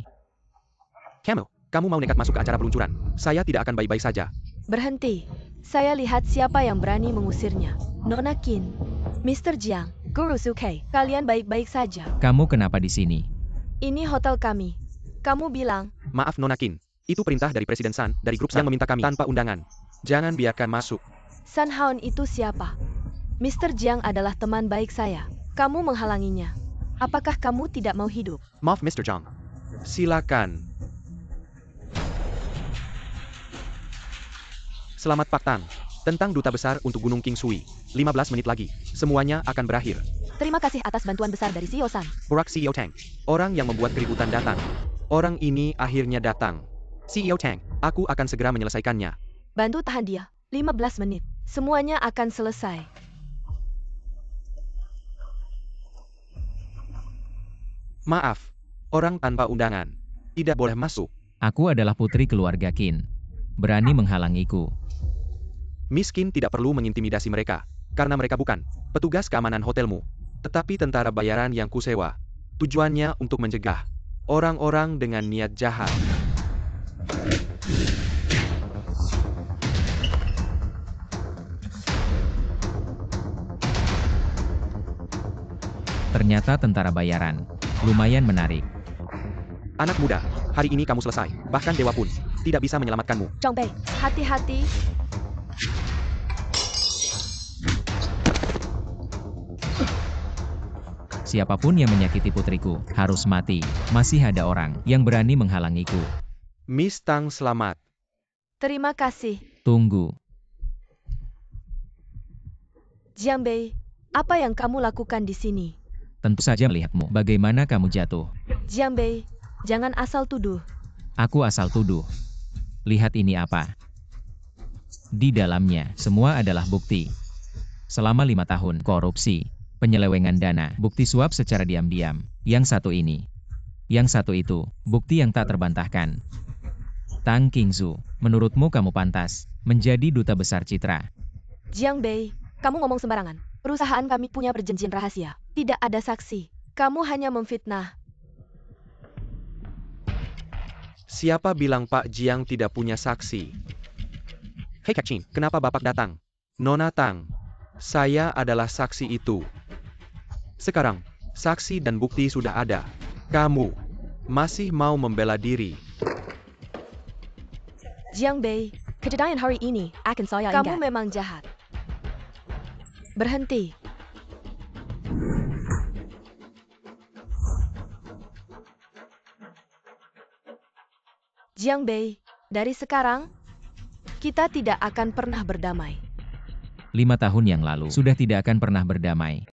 Kamu mau nekat masuk ke acara peluncuran. Saya tidak akan baik-baik saja. Berhenti. Saya lihat siapa yang berani mengusirnya. Nona Qin, Mr. Jiang, Guru Sukei, kalian baik-baik saja. Kamu kenapa di sini? Ini hotel kami. Kamu bilang, Maaf Nona Qin. Itu perintah dari Presiden San dari grup yang meminta kami tanpa undangan. Jangan biarkan masuk. San Haon itu siapa? Mr. Jiang adalah teman baik saya. Kamu menghalanginya. Apakah kamu tidak mau hidup? Maaf Mr. Zhang. Silakan. Selamat Pak Tang. Tentang duta besar untuk Gunung King Sui. 15 menit lagi. Semuanya akan berakhir. Terima kasih atas bantuan besar dari CEO San. Borak CEO Tang. Orang yang membuat keributan datang. Orang ini akhirnya datang. CEO Tang, aku akan segera menyelesaikannya. Bantu tahan dia. 15 menit. Semuanya akan selesai. Maaf. Orang tanpa undangan. Tidak boleh masuk. Aku adalah putri keluarga Qin. Berani menghalangiku. Miskin tidak perlu mengintimidasi mereka. Karena mereka bukan petugas keamanan hotelmu. Tetapi tentara bayaran yang kusewa. Tujuannya untuk mencegah orang-orang dengan niat jahat. Ternyata tentara bayaran. Lumayan menarik. Anak muda, hari ini kamu selesai. Bahkan dewa pun tidak bisa menyelamatkanmu. Zhang Bei, hati-hati. Siapapun yang menyakiti putriku, harus mati. Masih ada orang yang berani menghalangiku. Miss Tang selamat. Terima kasih. Tunggu. Jiang Bei, apa yang kamu lakukan di sini? Tentu saja melihatmu. Bagaimana kamu jatuh? Jiang Bei, jangan asal tuduh. Aku asal tuduh. Lihat ini apa. Di dalamnya, semua adalah bukti. Selama 5 tahun, korupsi, penyelewengan dana, bukti suap secara diam-diam. Yang satu ini. Yang satu itu, bukti yang tak terbantahkan. Tang Qingzu, menurutmu kamu pantas menjadi duta besar citra? Jiang Bei, kamu ngomong sembarangan. Perusahaan kami punya perjanjian rahasia. Tidak ada saksi. Kamu hanya memfitnah. Siapa bilang Pak Jiang tidak punya saksi? Hei Kak Chin, kenapa Bapak datang? Nona Tang, saya adalah saksi itu. Sekarang, saksi dan bukti sudah ada. Kamu masih mau membela diri? Jiang Bei, kejadian hari ini akan saya ingat. Kamu memang jahat. Berhenti. Jiang Bei, dari sekarang, kita tidak akan pernah berdamai. 5 tahun yang lalu, sudah tidak akan pernah berdamai.